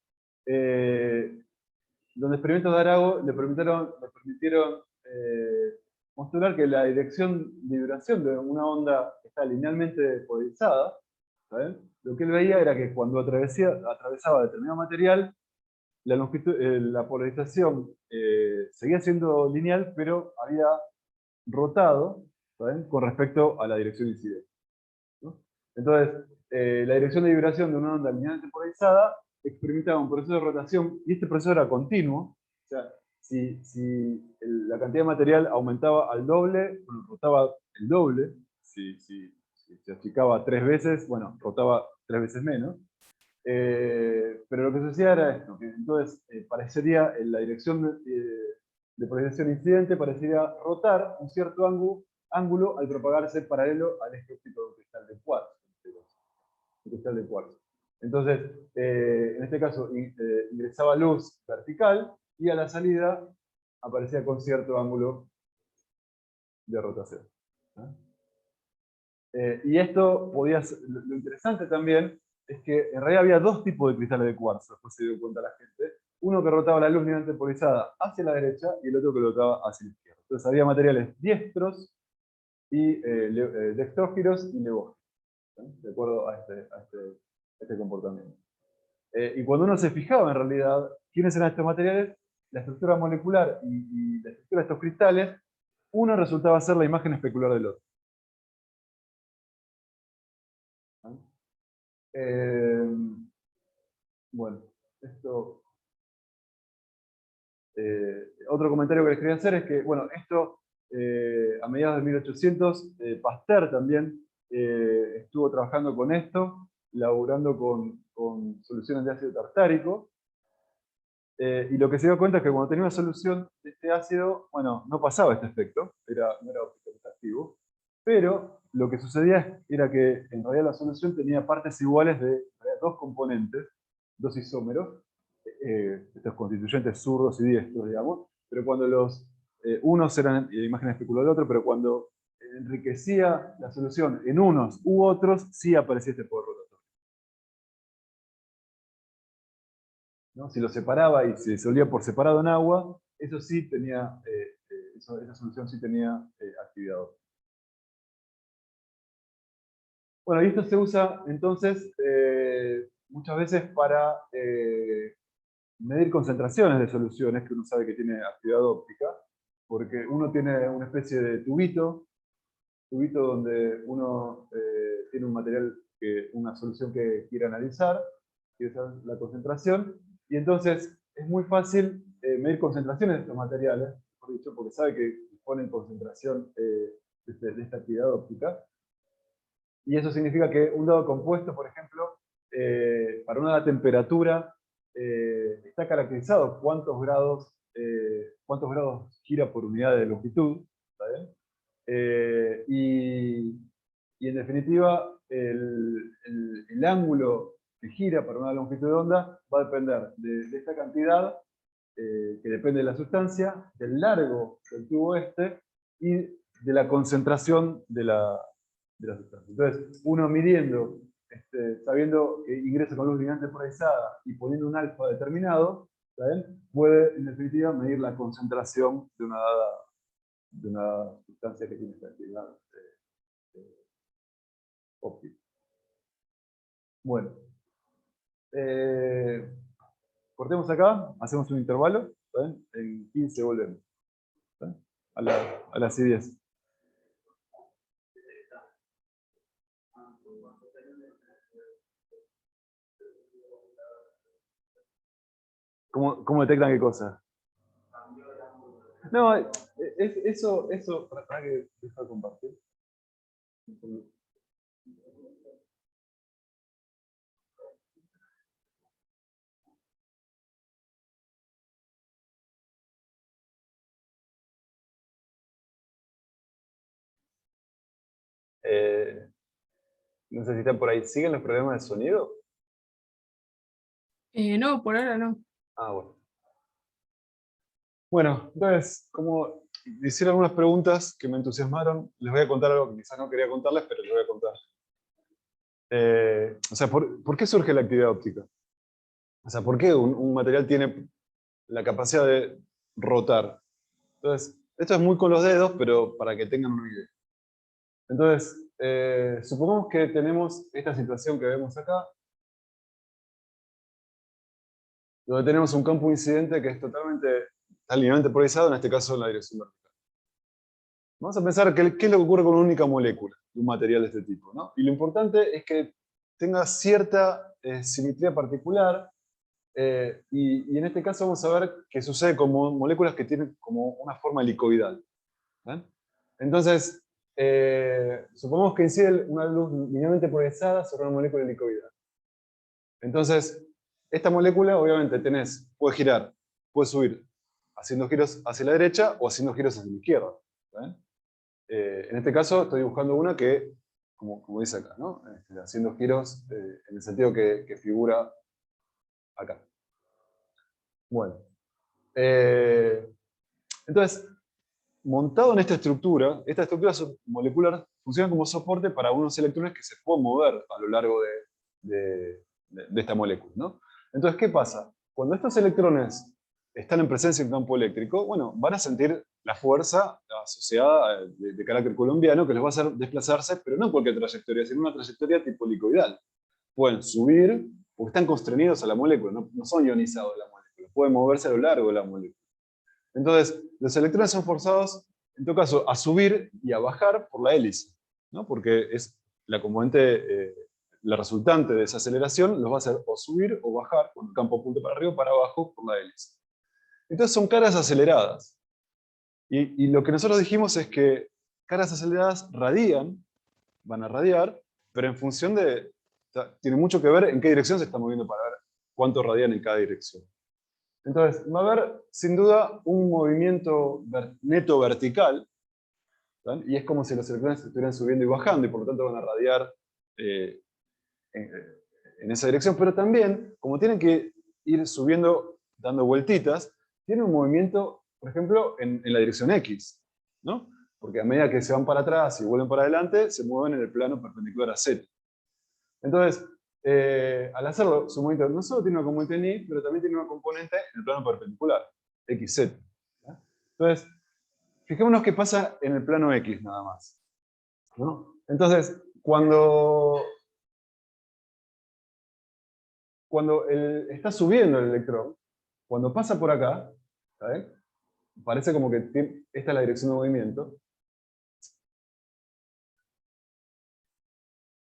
donde experimentos de Arago le permitieron mostrar que la dirección de vibración de una onda que está linealmente polarizada, ¿saben? Lo que él veía era que cuando atravesaba determinado material, la polarización seguía siendo lineal, pero había rotado, ¿saben?, con respecto a la dirección incidente, ¿no? Entonces, la dirección de vibración de una onda linealmente polarizada experimentaba un proceso de rotación, y este proceso era continuo. O sea, si la cantidad de material aumentaba al doble, bueno, rotaba el doble. Si se achicaba 3 veces, bueno, rotaba 3 veces menos. Pero lo que sucedía era esto, que entonces parecería, en la dirección de polarización incidente, parecería rotar un cierto ángulo al propagarse paralelo al eje óptico de un cristal de cuarzo. Entonces, en este caso, ingresaba luz vertical, y a la salida aparecía con cierto ángulo de rotación. Y esto podía ser, lo interesante también es que en realidad había dos tipos de cristales de cuarzo, después se dio cuenta la gente. Uno que rotaba la luz linealmente polarizada hacia la derecha, y el otro que rotaba hacia la izquierda. Entonces había materiales diestros y dextrógiros y levógiros, de acuerdo a este comportamiento. Y cuando uno se fijaba en realidad quiénes eran estos materiales, la estructura molecular y la estructura de estos cristales, uno resultaba ser la imagen especular del otro. Bueno, esto. Otro comentario que les quería hacer es que, bueno, esto a mediados de 1800, Pasteur también estuvo trabajando con esto, laburando con soluciones de ácido tartárico, y lo que se dio cuenta es que cuando tenía una solución de este ácido, bueno, no pasaba este efecto, no era ópticamente activo, pero lo que sucedía era que en realidad la solución tenía partes iguales de dos componentes, dos isómeros, estos constituyentes zurdos y diestros, digamos, pero cuando unos eran imágenes especulares del otro, pero cuando enriquecía la solución en unos u otros, sí aparecía este poder rotatorio, ¿no? Si lo separaba y se disolvía por separado en agua, eso sí tenía, esa solución sí tenía actividad óptica. Bueno, y esto se usa entonces muchas veces para medir concentraciones de soluciones que uno sabe que tiene actividad óptica, porque uno tiene una especie de tubito donde uno tiene un material, una solución que quiere analizar, quiere saber la concentración, y entonces es muy fácil medir concentraciones de estos materiales, por dicho, porque sabe que disponen concentración de esta actividad óptica, y eso significa que un dado compuesto, por ejemplo, para una dada temperatura, está caracterizado cuántos grados gira por unidad de longitud, ¿está bien? Y en definitiva, el ángulo que gira para una longitud de onda va a depender de esta cantidad, que depende de la sustancia, del largo del tubo este y de la concentración de la sustancia. Entonces, uno midiendo, sabiendo que ingresa con luz brillante polarizada y poniendo un alfa determinado, puede en definitiva medir la concentración de una sustancia que tiene esta actividad óptica. Bueno, cortemos acá, hacemos un intervalo, en 15 volvemos, a las 10. ¿Cómo detectan qué cosa? No, eso, para que deja de compartir. No sé si están por ahí. ¿Siguen los problemas de sonido? No, por ahora no. Ah, bueno. Bueno, entonces, como hicieron algunas preguntas que me entusiasmaron, les voy a contar algo que quizás no quería contarles, pero les voy a contar. O sea, ¿por qué surge la actividad óptica? O sea, ¿por qué un material tiene la capacidad de rotar? Entonces, esto es muy con los dedos, pero para que tengan una idea. Entonces, supongamos que tenemos esta situación que vemos acá, donde tenemos un campo incidente que es está linealmente polarizado, en este caso en la dirección vertical. Vamos a pensar qué es lo que ocurre con una única molécula de un material de este tipo, ¿no? Y lo importante es que tenga cierta simetría particular, y en este caso vamos a ver qué sucede con moléculas que tienen como una forma helicoidal. ¿Ven? Entonces, supongamos que incide una luz linealmente polarizada sobre una molécula helicoidal. Entonces, esta molécula obviamente puede girar, puede subir haciendo giros hacia la derecha o haciendo giros hacia la izquierda. ¿Ven? En este caso estoy buscando una que, como dice acá, ¿no? Haciendo giros en el sentido que figura acá. Bueno. Entonces, montado en esta estructura molecular funciona como soporte para unos electrones que se pueden mover a lo largo de esta molécula, ¿no? Entonces, ¿qué pasa? Cuando estos electrones están en presencia de un campo eléctrico, bueno, van a sentir la fuerza asociada de carácter colombiano que les va a hacer desplazarse, pero no en cualquier trayectoria, sino una trayectoria tipo helicoidal. Pueden subir, porque están constreñidos a la molécula, no son ionizados de la molécula, pueden moverse a lo largo de la molécula. Entonces, los electrones son forzados, en todo caso, a subir y a bajar por la hélice, ¿no? Porque es la componente, la resultante de esa aceleración los va a hacer o subir o bajar, con el campo apunte para arriba o para abajo, por la hélice. Entonces son caras aceleradas. Y lo que nosotros dijimos es que caras aceleradas van a radiar, pero en función de... O sea, tiene mucho que ver en qué dirección se está moviendo para ver cuánto radian en cada dirección. Entonces, va a haber, sin duda, un movimiento neto vertical, ¿sí? Y es como si los electrones estuvieran subiendo y bajando, y por lo tanto van a radiar eh, en, en esa dirección, pero también, como tienen que ir subiendo, dando vueltitas, tienen un movimiento, por ejemplo, en la dirección X, ¿no? Porque a medida que se van para atrás y vuelven para adelante, se mueven en el plano perpendicular a Z. Entonces, al hacerlo, su movimiento no solo tiene una componente en Y, pero también tiene una componente en el plano perpendicular, XZ. ¿Ya? Entonces, fijémonos qué pasa en el plano X nada más, ¿no? Entonces, cuando está subiendo el electrón, cuando pasa por acá, ¿saben? Parece como que esta es la dirección de movimiento.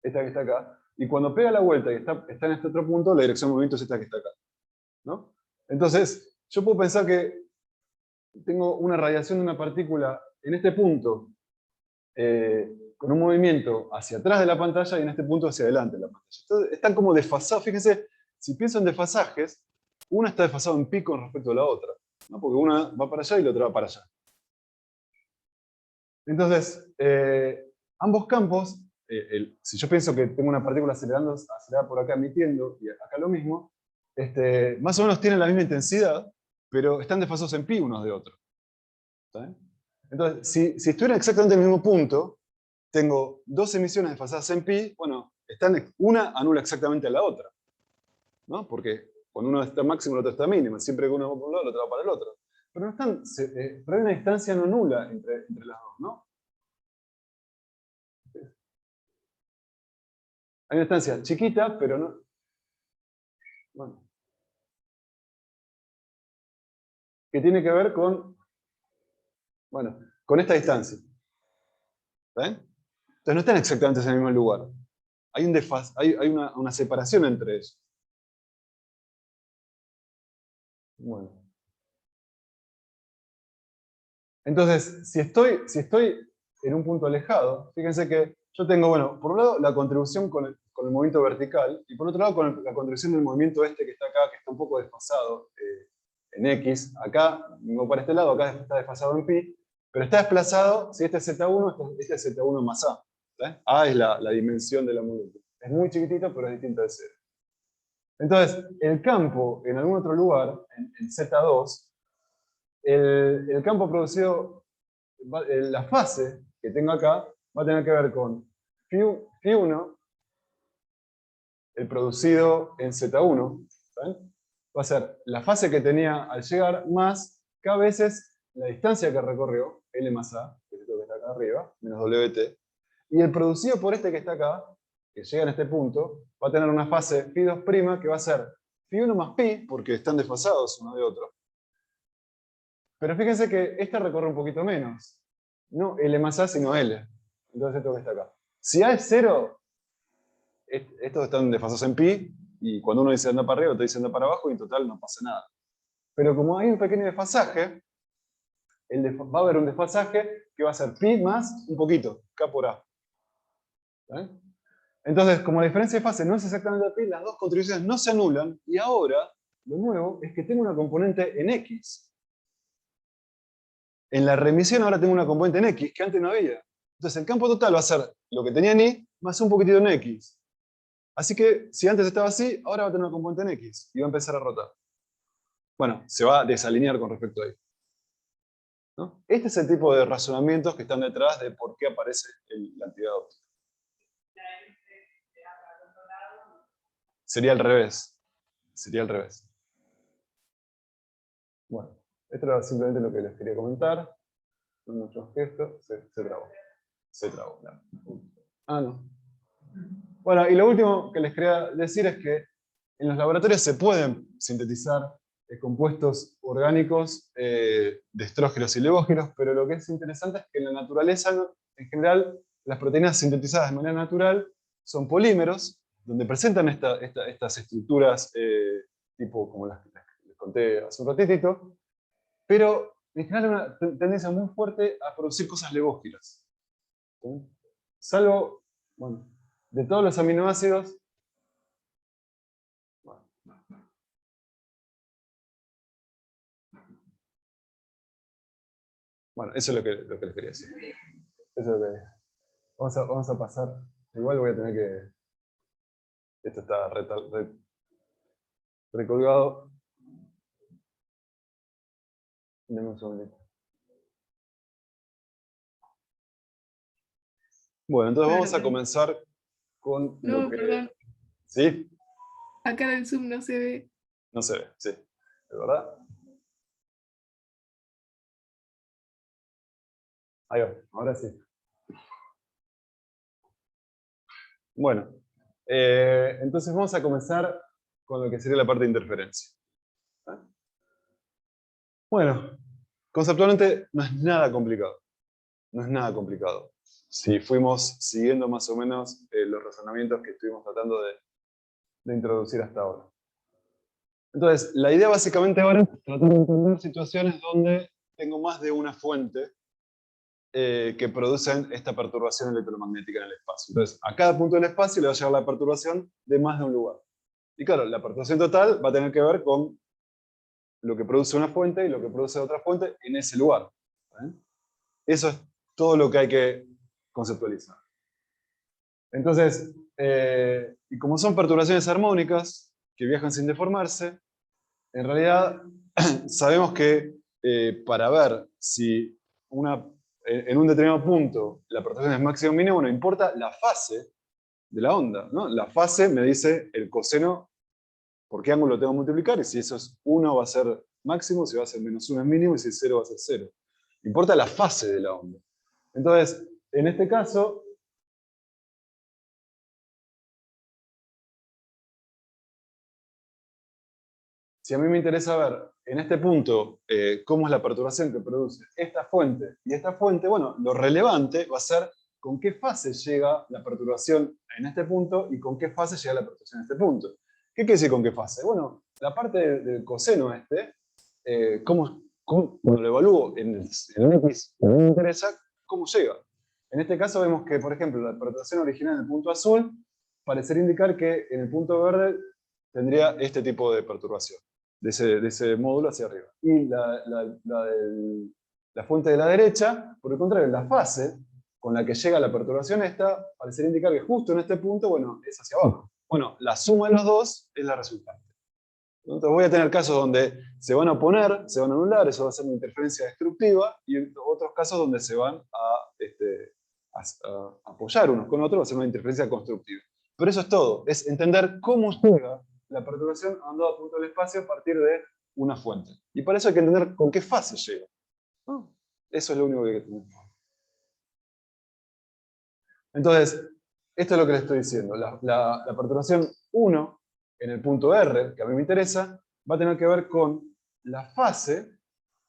Esta que está acá. Y cuando pega la vuelta y está en este otro punto, la dirección de movimiento es esta que está acá, ¿no? Entonces, yo puedo pensar que tengo una radiación de una partícula en este punto, con un movimiento hacia atrás de la pantalla y en este punto hacia adelante de la pantalla. Entonces, están como desfasados. Fíjense, si pienso en desfasajes, una está desfasada en pi con respecto a la otra, ¿no? Porque una va para allá y la otra va para allá. Entonces, ambos campos, si yo pienso que tengo una partícula acelerada por acá emitiendo, y acá lo mismo, más o menos tienen la misma intensidad, pero están desfasados en pi unos de otros. ¿Está bien? Entonces, si estuvieran exactamente en el mismo punto, tengo dos emisiones desfasadas en pi, bueno, una anula exactamente a la otra, ¿no? Porque cuando uno está máximo, el otro está mínimo, siempre que uno va por un lado, el otro va para el otro. Pero, no están, pero hay una distancia no nula entre las dos, ¿no? Hay una distancia chiquita, pero no... Bueno, que tiene que ver con... Bueno, con esta distancia. ¿Está bien? Entonces no están exactamente en el mismo lugar. Hay, hay una separación entre ellos. Bueno. Entonces, si estoy en un punto alejado, fíjense que yo tengo, bueno, por un lado la contribución con el movimiento vertical, y por otro lado con la contribución del movimiento que está acá, que está un poco desfasado en X. Acá, no para este lado, acá está desfasado en pi, pero está desplazado, si este es Z1, este es Z1 más A. ¿Sí? A es la dimensión de la molécula. Es muy chiquitito, pero es distinto de cero. Entonces, el campo en algún otro lugar, en Z2, el campo producido, la fase que tengo acá, va a tener que ver con Φ1, el producido en Z1, ¿saben? Va a ser la fase que tenía al llegar más K veces la distancia que recorrió, L más A, que es esto que está acá arriba, menos WT, y el producido por este que está acá, que llega en este punto, va a tener una fase Φ2' que va a ser Φ1 más pi, porque están desfasados uno de otro. Pero fíjense que esta recorre un poquito menos. No L más A, sino L. Entonces esto que está acá. Si A es 0, estos están desfasados en pi, y cuando uno dice anda para arriba, otro dice anda para abajo, y en total no pasa nada. Pero como hay un pequeño desfasaje, va a haber un desfasaje que va a ser pi más un poquito, K por A. ¿Vale? Entonces, como la diferencia de fase no es exactamente pi, las dos contribuciones no se anulan, y ahora, lo nuevo, es que tengo una componente en X. En la remisión ahora tengo una componente en X, que antes no había. Entonces el campo total va a ser lo que tenía en Y, más un poquitito en X. Así que, si antes estaba así, ahora va a tener una componente en X, y va a empezar a rotar. Bueno, se va a desalinear con respecto a Y. ¿No? Este es el tipo de razonamientos que están detrás de por qué aparece la actividad óptica. Sería al revés. Sería al revés. Bueno, esto era simplemente lo que les quería comentar. Son nuestros gestos. Se trabó. Se trabó. No. Ah, no. Bueno, y lo último que les quería decir es que en los laboratorios se pueden sintetizar compuestos orgánicos de estrógenos y levógenos, pero lo que es interesante es que en la naturaleza, en general, las proteínas sintetizadas de manera natural son polímeros, donde presentan estas estructuras tipo como las que les conté hace un ratitito, pero en general hay una tendencia muy fuerte a producir cosas levógenas. ¿Sí? Salvo, bueno, de todos los aminoácidos, bueno, eso es lo que les quería decir. Eso es lo que, vamos a pasar. Igual voy a tener que... Esto está recolgado. Deme un segundito. Bueno, entonces vamos a comenzar con lo No, que... perdón. ¿Sí? Acá en el Zoom no se ve. No se ve, sí. ¿De verdad? Ahí va, ahora sí. Bueno, entonces vamos a comenzar con lo que sería la parte de interferencia. Bueno, conceptualmente no es nada complicado. No es nada complicado. Si fuimos siguiendo más o menos los razonamientos que estuvimos tratando de introducir hasta ahora. Entonces, la idea básicamente ahora es tratar de entender situaciones donde tengo más de una fuente que producen esta perturbación electromagnética en el espacio. Entonces, a cada punto del espacio le va a llegar la perturbación de más de un lugar. Y claro, la perturbación total va a tener que ver con lo que produce una fuente y lo que produce otra fuente en ese lugar. Eso es todo lo que hay que conceptualizar. Entonces, y como son perturbaciones armónicas que viajan sin deformarse, en realidad sabemos que para ver si en un determinado punto la perturbación es máxima o mínima, bueno, importa la fase de la onda, ¿no? La fase me dice el coseno, por qué ángulo tengo que multiplicar, y si eso es 1 va a ser máximo, si va a ser -1 es mínimo, y si es 0 va a ser 0. Importa la fase de la onda. Entonces, en este caso, si a mí me interesa ver en este punto cómo es la perturbación que produce esta fuente y esta fuente, bueno, lo relevante va a ser con qué fase llega la perturbación en este punto y con qué fase llega la perturbación en este punto. ¿Qué quiere decir con qué fase? Bueno, la parte del coseno cuando lo evalúo en el X, a mí me interesa cómo llega. En este caso vemos que, por ejemplo, la perturbación original en el punto azul parecería indicar que en el punto verde tendría este tipo de perturbación de ese módulo hacia arriba. Y la fuente de la derecha, por el contrario, la fase con la que llega la perturbación esta, parecería indicar que justo en este punto, bueno, es hacia abajo. Bueno, la suma de los dos es la resultante. Entonces voy a tener casos donde se van a oponer, se van a anular, eso va a ser una interferencia destructiva, y otros casos donde se van a apoyar unos con otros, va a ser una interferencia constructiva. Pero eso es todo, es entender cómo llega la perturbación a un dado punto del espacio a partir de una fuente. Y para eso hay que entender con qué fase llega. ¿No? Eso es lo único que hay que tener. Entonces, esto es lo que les estoy diciendo. La perturbación 1 en el punto R, que a mí me interesa, va a tener que ver con la fase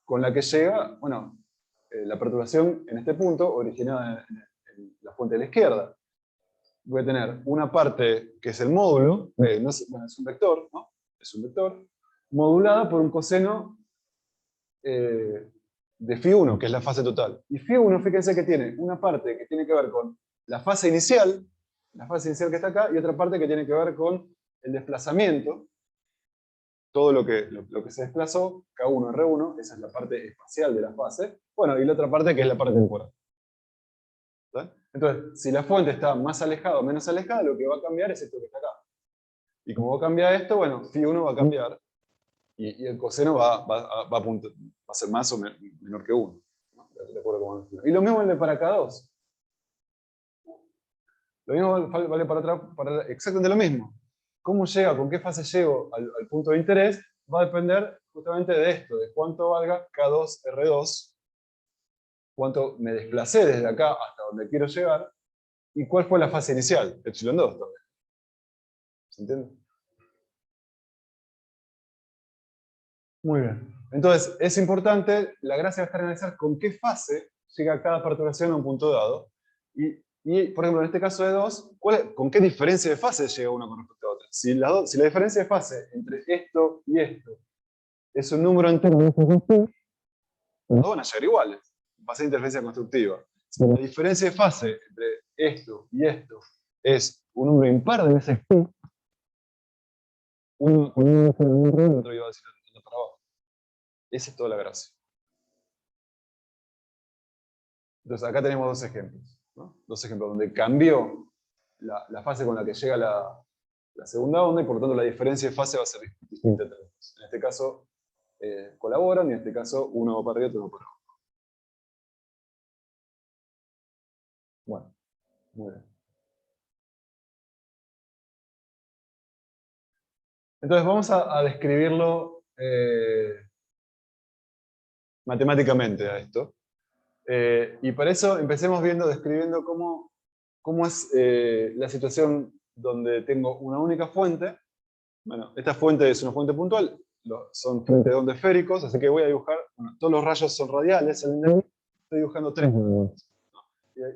con la que llega, bueno, la perturbación en este punto, originada en la fuente de la izquierda. Voy a tener una parte que es el módulo, no es, bueno, es un vector, ¿no? Es un vector, modulada por un coseno de φ1, que es la fase total. Y φ1, fíjense que tiene una parte que tiene que ver con la fase inicial que está acá, y otra parte que tiene que ver con el desplazamiento, todo lo que se desplazó, K1, R1, esa es la parte espacial de la fase, bueno, y la otra parte que es la parte temporal. ¿Está? Entonces, si la fuente está más alejada o menos alejada, lo que va a cambiar es esto que está acá. Y como va a cambiar esto, bueno, φ1 va a cambiar, y el coseno va a ser más o menor que 1. ¿No? De acuerdo con y lo mismo vale para K2. Lo mismo vale para exactamente lo mismo. Cómo llega, con qué fase llego al punto de interés, va a depender justamente de esto, de cuánto valga K2, R2, cuánto me desplacé desde acá hasta donde quiero llegar, y cuál fue la fase inicial, epsilon 2 también. ¿Se entiende? Muy bien. Entonces, es importante, la gracia va a estar en analizar con qué fase llega cada perturbación a un punto dado. Por ejemplo, en este caso de 2, ¿con qué diferencia de fase llega una con respecto a otra? Si la diferencia de fase entre esto y esto es un número entero de estos dos, los dos van a llegar iguales. Va a ser interferencia constructiva. Si la diferencia de fase entre esto y esto es un número impar de veces p, uno va a ser un número y el otro iba a decir para abajo. Esa es toda la gracia. Entonces acá tenemos dos ejemplos, ¿no? Dos ejemplos donde cambió la fase con la que llega la segunda onda, y por lo tanto la diferencia de fase va a ser distinta entre los dos. En este caso colaboran, y en este caso uno va para arriba y otro va para abajo. Bueno, muy bien. Entonces vamos a describirlo matemáticamente a esto. Y para eso empecemos describiendo cómo ¿Cómo es la situación donde tengo una única fuente? Bueno, esta fuente es una fuente puntual, son frentes de onda esféricos, así que voy a dibujar, bueno, todos los rayos son radiales, estoy dibujando 3 nodos.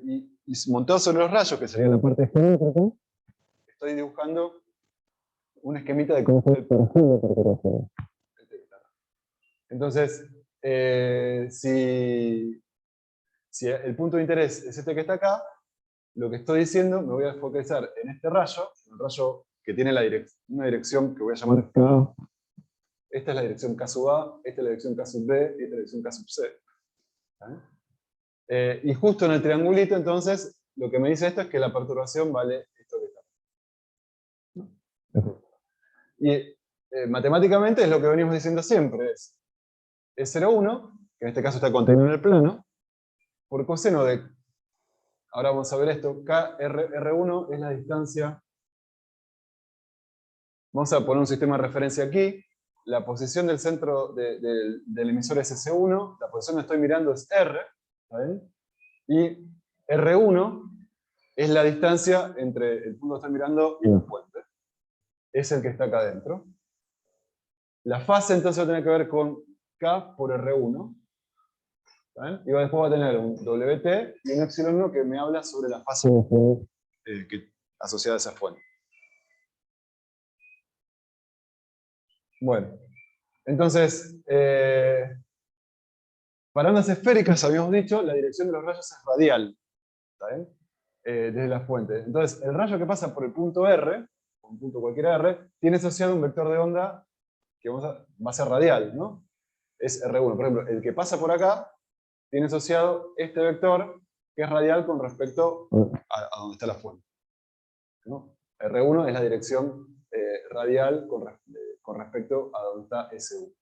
Y montado sobre los rayos, que sería la parte geométrica, estoy dibujando un esquemita de cómo es el perfil de perturbación. Entonces, si el punto de interés es este que está acá, lo que estoy diciendo, me voy a focalizar en este rayo, el rayo que tiene una dirección que voy a llamar K. Esta es la dirección K sub A, esta es la dirección K sub B, y esta es la dirección K sub C. Y justo en el triangulito, entonces, lo que me dice esto es que la perturbación vale esto que está. Y matemáticamente es lo que venimos diciendo siempre, es E01, que en este caso está contenido en el plano, por coseno de, ahora vamos a ver esto, R1 es la distancia, vamos a poner un sistema de referencia aquí, la posición del centro del emisor es S1, la posición donde estoy mirando es R, ¿está bien? Y R1 es la distancia entre el punto que estoy mirando y la fuente. Es el que está acá adentro. La fase entonces va a tener que ver con K por R1. Y después va a tener un WT y un epsilon que me habla sobre la fase asociada a esa fuente. Bueno, entonces, para ondas esféricas, habíamos dicho, la dirección de los rayos es radial. ¿Está bien? Desde la fuente. Entonces, el rayo que pasa por el punto R, un punto cualquiera R, tiene asociado un vector de onda que va a ser radial, ¿no? Es R1. Por ejemplo, el que pasa por acá tiene asociado este vector que es radial con respecto a donde está la fuente, ¿no? R1 es la dirección radial con respecto a donde está S1.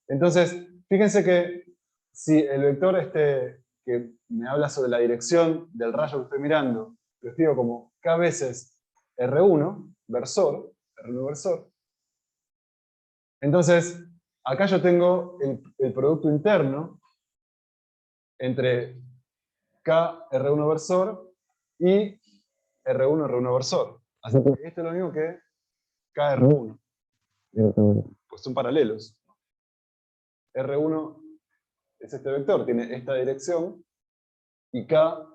Entonces, fíjense que si el vector que me habla sobre la dirección del rayo que estoy mirando, lo escribo como K veces R1 versor, entonces acá yo tengo el producto interno entre K R1 versor y R1 versor. Así que esto es lo mismo que K R1. Pues son paralelos. R1 es este vector, tiene esta dirección, y K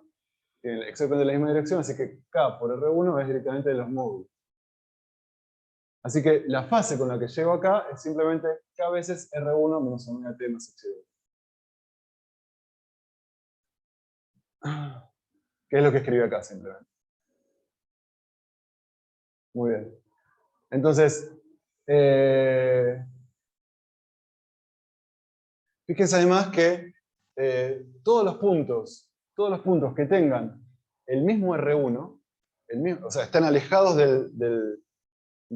tiene exactamente la misma dirección, así que K por R1 es directamente de los módulos. Así que la fase con la que llego acá es simplemente K veces R1 menos omega T más H2. ¿Qué es lo que escribí acá simplemente? Muy bien. Entonces, fíjense además que todos los puntos que tengan el mismo R1, o sea, están alejados de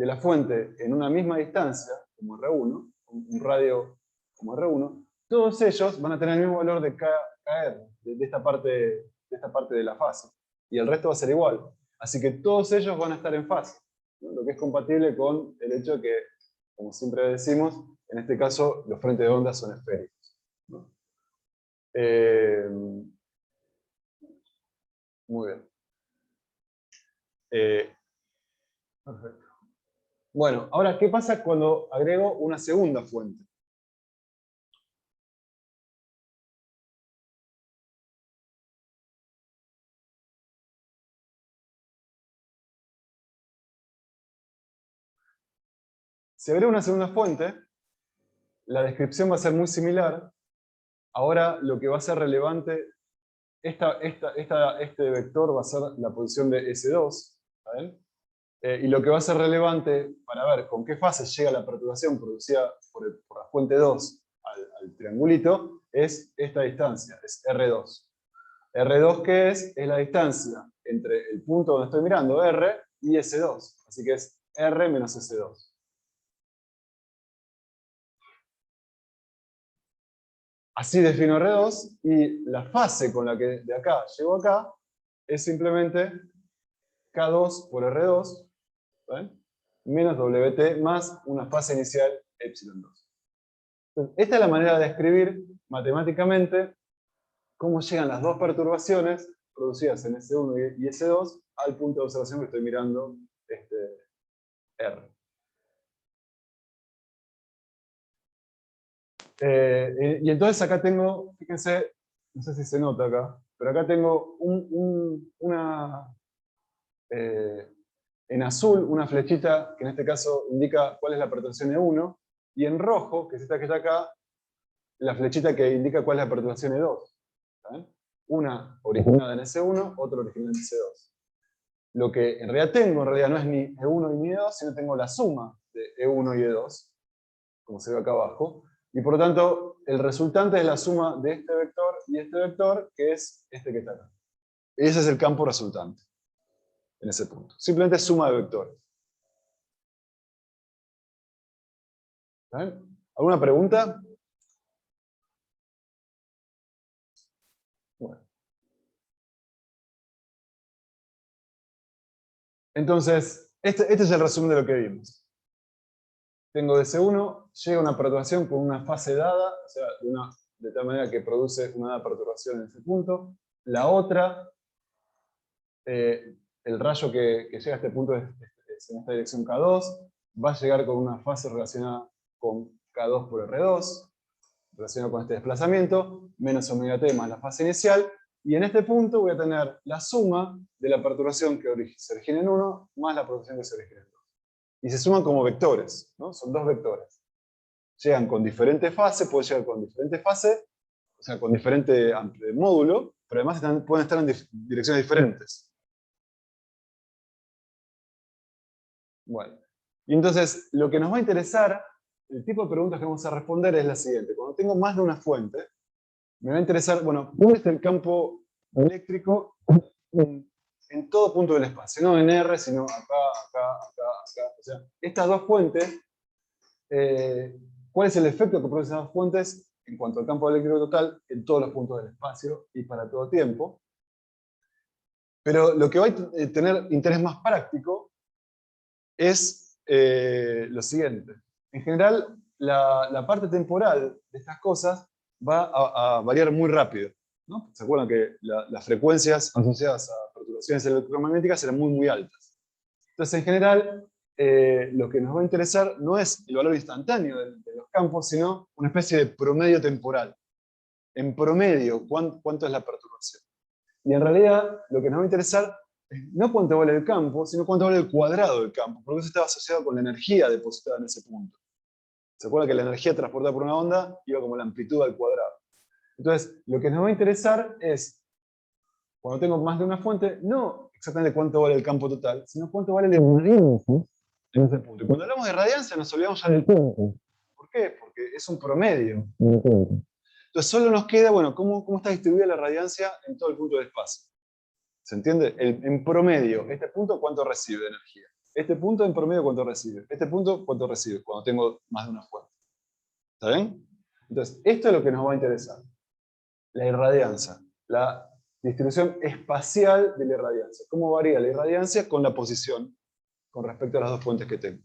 la fuente en una misma distancia, como R1, un radio como R1, todos ellos van a tener el mismo valor de KR, de esta parte de la fase. Y el resto va a ser igual. Así que todos ellos van a estar en fase, ¿no? Lo que es compatible con el hecho de que, como siempre decimos, en este caso los frentes de onda son esféricos, ¿no? Muy bien. Perfecto. Bueno, ahora, ¿qué pasa cuando agrego una segunda fuente? Si agrego una segunda fuente, la descripción va a ser muy similar. Ahora lo que va a ser relevante, este vector va a ser la posición de S2, ¿saben? Y lo que va a ser relevante para ver con qué fase llega la perturbación producida por la fuente 2 al triangulito, es esta distancia, es R2. R2, ¿qué es? Es la distancia entre el punto donde estoy mirando, R, y S2. Así que es R menos S2. Así defino R2, y la fase con la que de acá llego acá es simplemente K2 por R2, ¿ven? Menos WT más una fase inicial epsilon2. Entonces, esta es la manera de describir matemáticamente cómo llegan las dos perturbaciones producidas en S1 y S2 al punto de observación que estoy mirando, R. Y entonces acá tengo, fíjense, no sé si se nota acá, pero acá tengo en azul una flechita que en este caso indica cuál es la perturbación E1, y en rojo, que es esta que está acá, la flechita que indica cuál es la perturbación E2. ¿Saben? Una originada en S1, otra originada en S2. Lo que en realidad tengo, en realidad no es ni E1 ni E2, sino tengo la suma de E1 y E2, como se ve acá abajo, y por lo tanto el resultante es la suma de este vector y este vector, que es este que está acá. Ese es el campo resultante en ese punto. Simplemente es suma de vectores. ¿Saben? ¿Alguna pregunta? Bueno. Entonces, este es el resumen de lo que vimos. Tengo de C1, llega una perturbación con una fase dada, o sea, de tal manera que produce una dada perturbación en ese punto. La otra, el rayo que llega a este punto es en esta dirección K2, va a llegar con una fase relacionada con K2 por R2, relacionado con este desplazamiento, menos omega t más la fase inicial, y en este punto voy a tener la suma de la perturbación que se origina en 1 más la perturbación que se origina en 2. Y se suman como vectores, ¿no? Son dos vectores. Llegan con diferente fase, pueden llegar con diferente fase, o sea, con diferente módulo, pero además pueden estar en direcciones diferentes. Bueno, y entonces lo que nos va a interesar, el tipo de preguntas que vamos a responder es la siguiente. Cuando tengo más de una fuente, me va a interesar, bueno, ¿dónde está el campo eléctrico en todo punto del espacio? No en R, sino acá, acá, acá, acá. O sea, estas dos fuentes, ¿cuál es el efecto que producen esas dos fuentes en cuanto al campo eléctrico total en todos los puntos del espacio y para todo tiempo? Pero lo que va a tener interés más práctico es lo siguiente. En general, la parte temporal de estas cosas va a variar muy rápido, ¿no? ¿Se acuerdan que las frecuencias asociadas a perturbaciones electromagnéticas eran muy, muy altas? Entonces, en general, lo que nos va a interesar no es el valor instantáneo de los campos, sino una especie de promedio temporal. En promedio, ¿cuánto es la perturbación? Y en realidad, lo que nos va a interesar es no cuánto vale el campo, sino cuánto vale el cuadrado del campo, porque eso estaba asociado con la energía depositada en ese punto. ¿Se acuerdan que la energía transportada por una onda iba como la amplitud al cuadrado? Entonces, lo que nos va a interesar es, cuando tengo más de una fuente, no exactamente cuánto vale el campo total, sino cuánto vale la irradiancia en ese punto. Y cuando hablamos de radiancia nos olvidamos ya del tiempo. ¿Por qué? Porque es un promedio. Entonces solo nos queda, bueno, cómo está distribuida la radiancia en todo el punto del espacio. ¿Se entiende? En promedio, este punto cuánto recibe de energía. Este punto en promedio cuánto recibe. Este punto cuánto recibe cuando tengo más de una fuente. ¿Está bien? Entonces, esto es lo que nos va a interesar. La irradiancia. La distribución espacial de la irradiancia. ¿Cómo varía la irradiancia con la posición con respecto a las dos fuentes que tengo?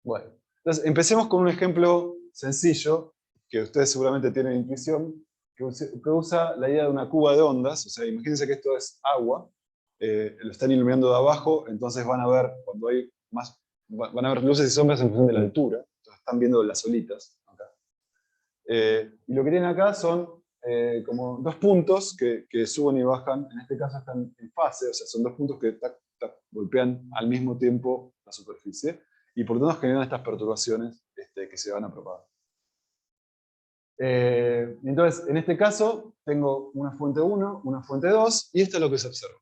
Bueno, entonces empecemos con un ejemplo sencillo, que ustedes seguramente tienen intuición, que usa la idea de una cuba de ondas. O sea, imagínense que esto es agua, lo están iluminando de abajo, entonces van a ver, cuando hay más, van a ver luces y sombras en función de la altura, entonces están viendo las olitas acá. Y lo que tienen acá son como dos puntos que suben y bajan, en este caso están en fase, o sea, son dos puntos que golpean al mismo tiempo la superficie, y por lo tanto generan estas perturbaciones que se van a propagar. Entonces, en este caso, tengo una fuente 1, una fuente 2, y esto es lo que se observa.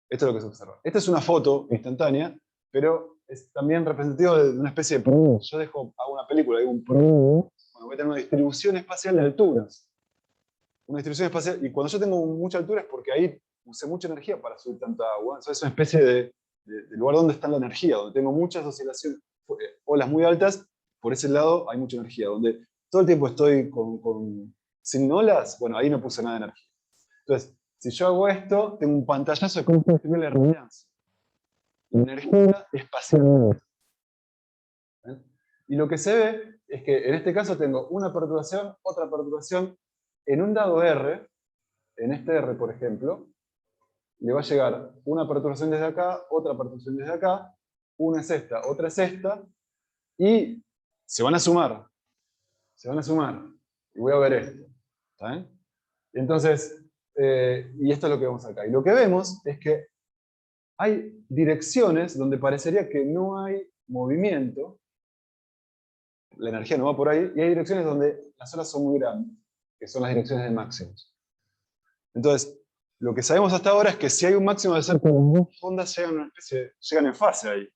Esto es lo que se observa. Esta es una foto instantánea, pero es también representativo de una especie de promedio. Yo hago una película, digo un promedio, bueno, voy a tener una distribución espacial de alturas. Una distribución espacial, y cuando yo tengo mucha altura es porque ahí usé mucha energía para subir tanta agua. Entonces es una especie de lugar donde está la energía, donde tengo muchas oscilaciones, olas muy altas, por ese lado hay mucha energía. Donde todo el tiempo estoy sin olas, bueno, ahí no puse nada de energía. Entonces, si yo hago esto, tengo un pantallazo de cómo funciona la radiancia. Energía espacial. ¿Eh? Y lo que se ve es que en este caso tengo una perturbación, otra perturbación, en un dado R, en este R, por ejemplo, le va a llegar una perturbación desde acá, otra perturbación desde acá, una es esta, otra es esta, y se van a sumar. Se van a sumar. Y voy a ver esto. ¿Está bien? Entonces, y esto es lo que vemos acá. Y lo que vemos es que hay direcciones donde parecería que no hay movimiento, la energía no va por ahí, y hay direcciones donde las olas son muy grandes, que son las direcciones de máximos. Entonces, lo que sabemos hasta ahora es que si hay un máximo de ser que las dos ondas llegan en fase ahí.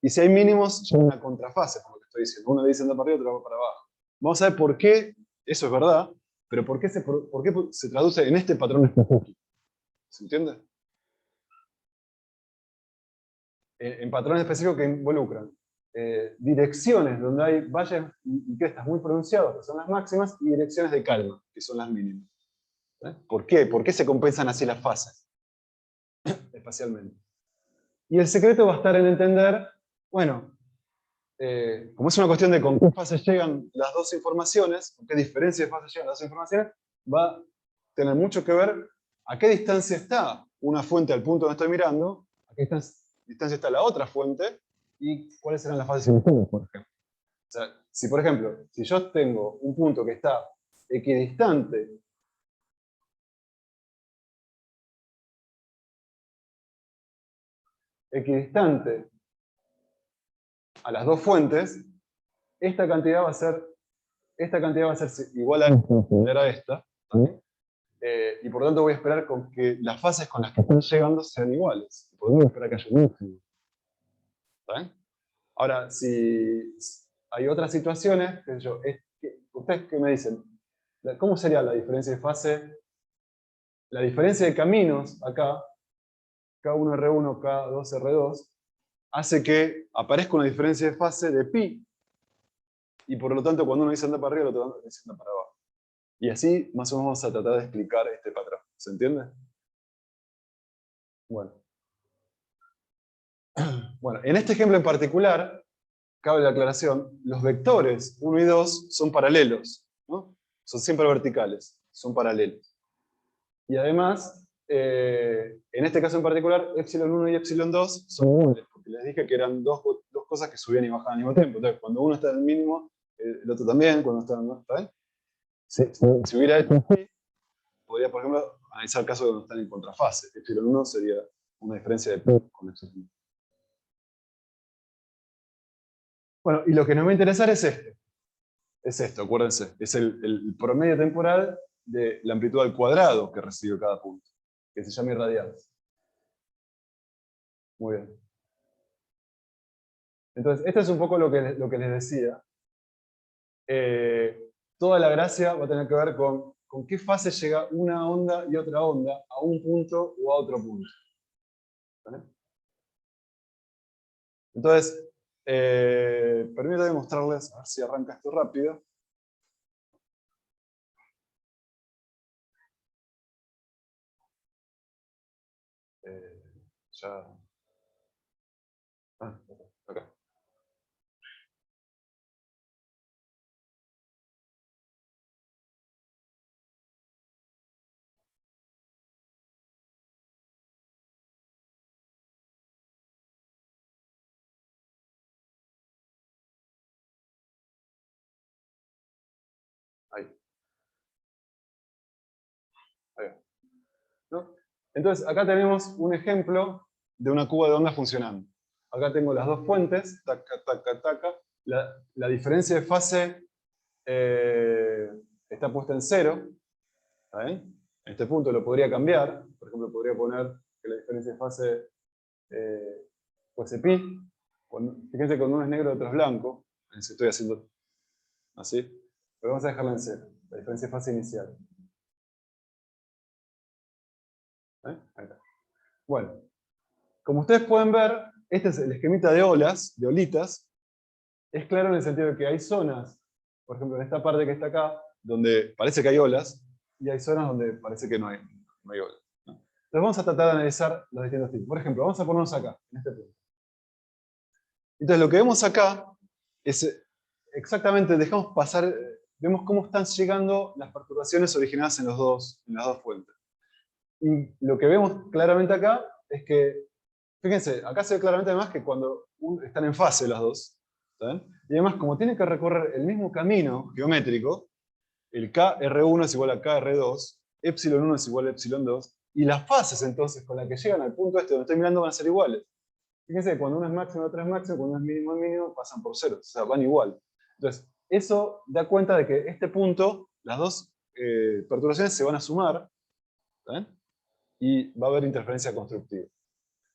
Y si hay mínimos, llegan a contrafase, por lo que estoy diciendo. Uno dice anda para arriba, otro va para abajo. Vamos a ver por qué, eso es verdad, pero por qué se traduce en este patrón específico. ¿Se entiende? En patrones específicos que involucran direcciones donde hay valles y crestas muy pronunciados, que son las máximas, y direcciones de calma, que son las mínimas. ¿Por qué? ¿Por qué se compensan así las fases espacialmente? Y el secreto va a estar en entender, bueno, como es una cuestión de con qué fases llegan las dos informaciones, con qué diferencia de fases llegan las dos informaciones, va a tener mucho que ver a qué distancia está una fuente al punto donde estoy mirando, a qué distancia está la otra fuente, y cuáles serán las fases iniciales, por ejemplo. O sea, si por ejemplo, si yo tengo un punto que está equidistante a las dos fuentes, esta cantidad va a ser igual a esta, y por lo tanto voy a esperar con que las fases con las que están llegando sean iguales. Y por lo tanto esperar que haya un máximo. ¿Está bien? Ahora, si hay otras situaciones, ¿ustedes qué me dicen? ¿Cómo sería la diferencia de fase? La diferencia de caminos acá, K1R1, K2R2, hace que aparezca una diferencia de fase de pi, y por lo tanto cuando uno dice anda para arriba, el otro dice anda para abajo. Y así más o menos vamos a tratar de explicar este patrón. ¿Se entiende? Bueno. Bueno, en este ejemplo en particular, cabe la aclaración, los vectores 1 y 2 son paralelos, ¿no? Son siempre verticales, son paralelos. Y además, en este caso en particular, epsilon 1 y epsilon 2 son iguales, porque les dije que eran dos cosas que subían y bajaban al mismo tiempo. Entonces, cuando uno está en el mínimo, el otro también, cuando está en el ¿está bien? Si hubiera hecho así, podría, por ejemplo, analizar el caso de donde están en contrafase. Epsilon 1 sería una diferencia de pi con epsilon 1. Bueno, y lo que nos va a interesar es este. Es esto, acuérdense. Es el promedio temporal de la amplitud al cuadrado que recibe cada punto, que se llama irradial. Muy bien. Entonces, esto es un poco lo que les decía. Toda la gracia va a tener que ver con qué fase llega una onda y otra onda a un punto o a otro punto. ¿Vale? Entonces, permítanme mostrarles, a ver si arranca esto rápido. Ya. Ah, acá. Ahí. Ahí. ¿No? Entonces, acá tenemos un ejemplo de una cuba de onda funcionando. Acá tengo las dos fuentes, taca, taca, taca. La diferencia de fase está puesta en 0. ¿Está bien? En este punto lo podría cambiar. Por ejemplo, podría poner que la diferencia de fase fuese pi. Fíjense que cuando uno es negro, otro es blanco. Estoy haciendo así. Pero vamos a dejarla en 0. La diferencia de fase inicial. Ahí está. Bueno, como ustedes pueden ver, este es el esquemita de olas, de olitas. Es claro en el sentido de que hay zonas, por ejemplo en esta parte que está acá, donde parece que hay olas, y hay zonas donde parece que no hay olas. ¿No? Entonces vamos a tratar de analizar los distintos tipos. Por ejemplo, vamos a ponernos acá, en este punto. Entonces lo que vemos acá es exactamente, dejamos pasar, vemos cómo están llegando las perturbaciones originadas en las dos fuentes. Y lo que vemos claramente acá es que, fíjense, acá se ve claramente además que cuando están en fase las dos, ¿saben? Y además, como tienen que recorrer el mismo camino geométrico, el KR1 es igual a KR2, epsilon 1 es igual a epsilon 2, y las fases entonces con las que llegan al punto este donde estoy mirando van a ser iguales. Fíjense, cuando uno es máximo y otro es máximo, cuando uno es mínimo y mínimo, pasan por cero, o sea, van igual. Entonces, eso da cuenta de que este punto, las dos perturbaciones se van a sumar, ¿saben? Y va a haber interferencia constructiva.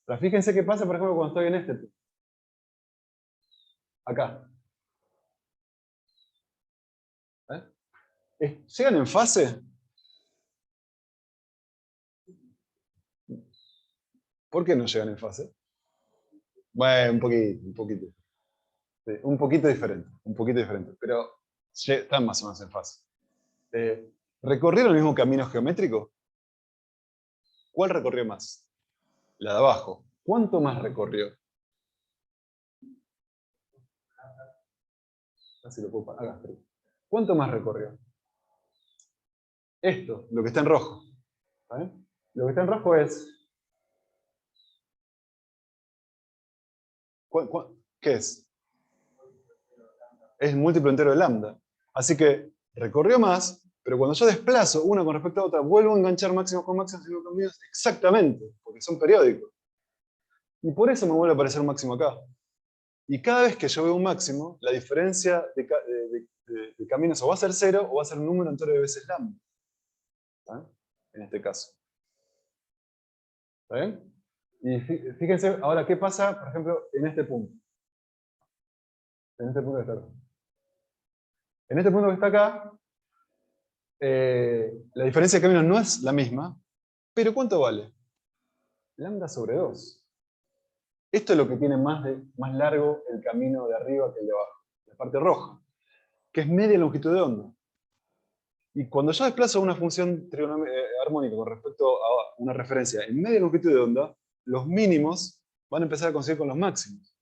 Pero fíjense qué pasa, por ejemplo, cuando estoy en este punto. Acá. ¿Llegan en fase? ¿Por qué no llegan en fase? Bueno, un poquito. Sí, un poquito diferente, pero están más o menos en fase. ¿Recorrieron el mismo camino geométrico? ¿Cuál recorrió más? La de abajo. ¿Cuánto más recorrió? Así lo puedo acá. ¿Cuánto más recorrió? Esto, lo que está en rojo. ¿Vale? Lo que está en rojo es... ¿Qué es? Es múltiplo entero de lambda. Así que recorrió más, pero cuando yo desplazo una con respecto a otra, vuelvo a enganchar máximos con máximos y cambios exactamente, porque son periódicos. Y por eso me vuelve a aparecer un máximo acá. Y cada vez que yo veo un máximo, la diferencia de caminos o va a ser cero o va a ser un número entero de veces lambda. ¿Está? En este caso. ¿Está bien? Y fíjense ahora qué pasa, por ejemplo, en este punto. En este punto que está acá. En este punto que está acá, la diferencia de caminos no es la misma, pero ¿cuánto vale? Lambda sobre 2. Esto es lo que tiene más largo el camino de arriba que el de abajo, la parte roja, que es media longitud de onda. Y cuando yo desplazo una función armónica con respecto a una referencia en media longitud de onda, los mínimos van a empezar a coincidir con los máximos.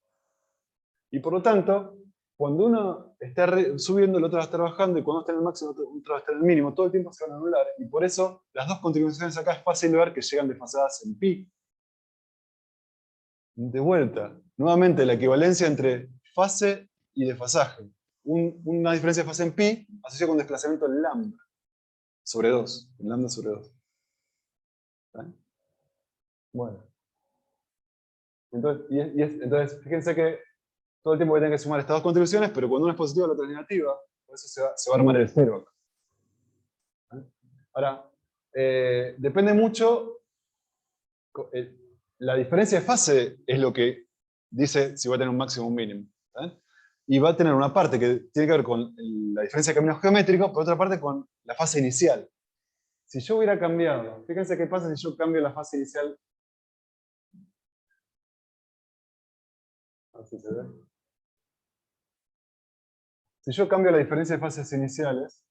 Y por lo tanto, cuando uno está subiendo, el otro va a estar bajando, y cuando está en el máximo, el otro va a estar en el mínimo, todo el tiempo se van a anular. Y por eso, las dos contribuciones acá es fácil ver que llegan desfasadas en pi. De vuelta, nuevamente la equivalencia entre fase y desfasaje. Una diferencia de fase en pi asociada con desplazamiento en lambda sobre 2. En lambda sobre 2. ¿Vale? Bueno. Entonces, fíjense que todo el tiempo que tienen que sumar estas dos contribuciones, pero cuando una es positiva la otra es negativa, por eso se va a armar el cero acá. ¿Vale? Ahora, depende mucho. La diferencia de fase es lo que dice si va a tener un máximo o un mínimo. ¿Vale? Y va a tener una parte que tiene que ver con la diferencia de caminos geométricos, por otra parte con la fase inicial. Si yo hubiera cambiado, fíjense qué pasa si yo cambio la fase inicial. Así se ve. Si yo cambio la diferencia de fases iniciales,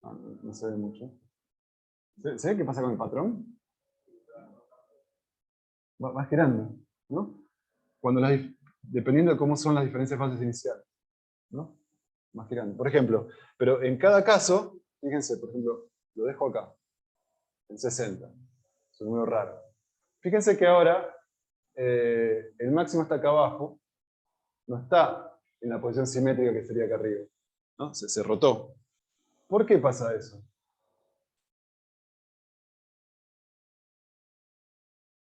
no se ve mucho. ¿Se ve qué pasa con el patrón? Va girando, ¿no? Dependiendo de cómo son las diferencias de fases iniciales, ¿no? Va girando. Por ejemplo, pero en cada caso, fíjense, por ejemplo, lo dejo acá, en 60. Es un número raro. Fíjense que ahora el máximo está acá abajo, no está en la posición simétrica que sería acá arriba, ¿no? Se rotó. ¿Por qué pasa eso?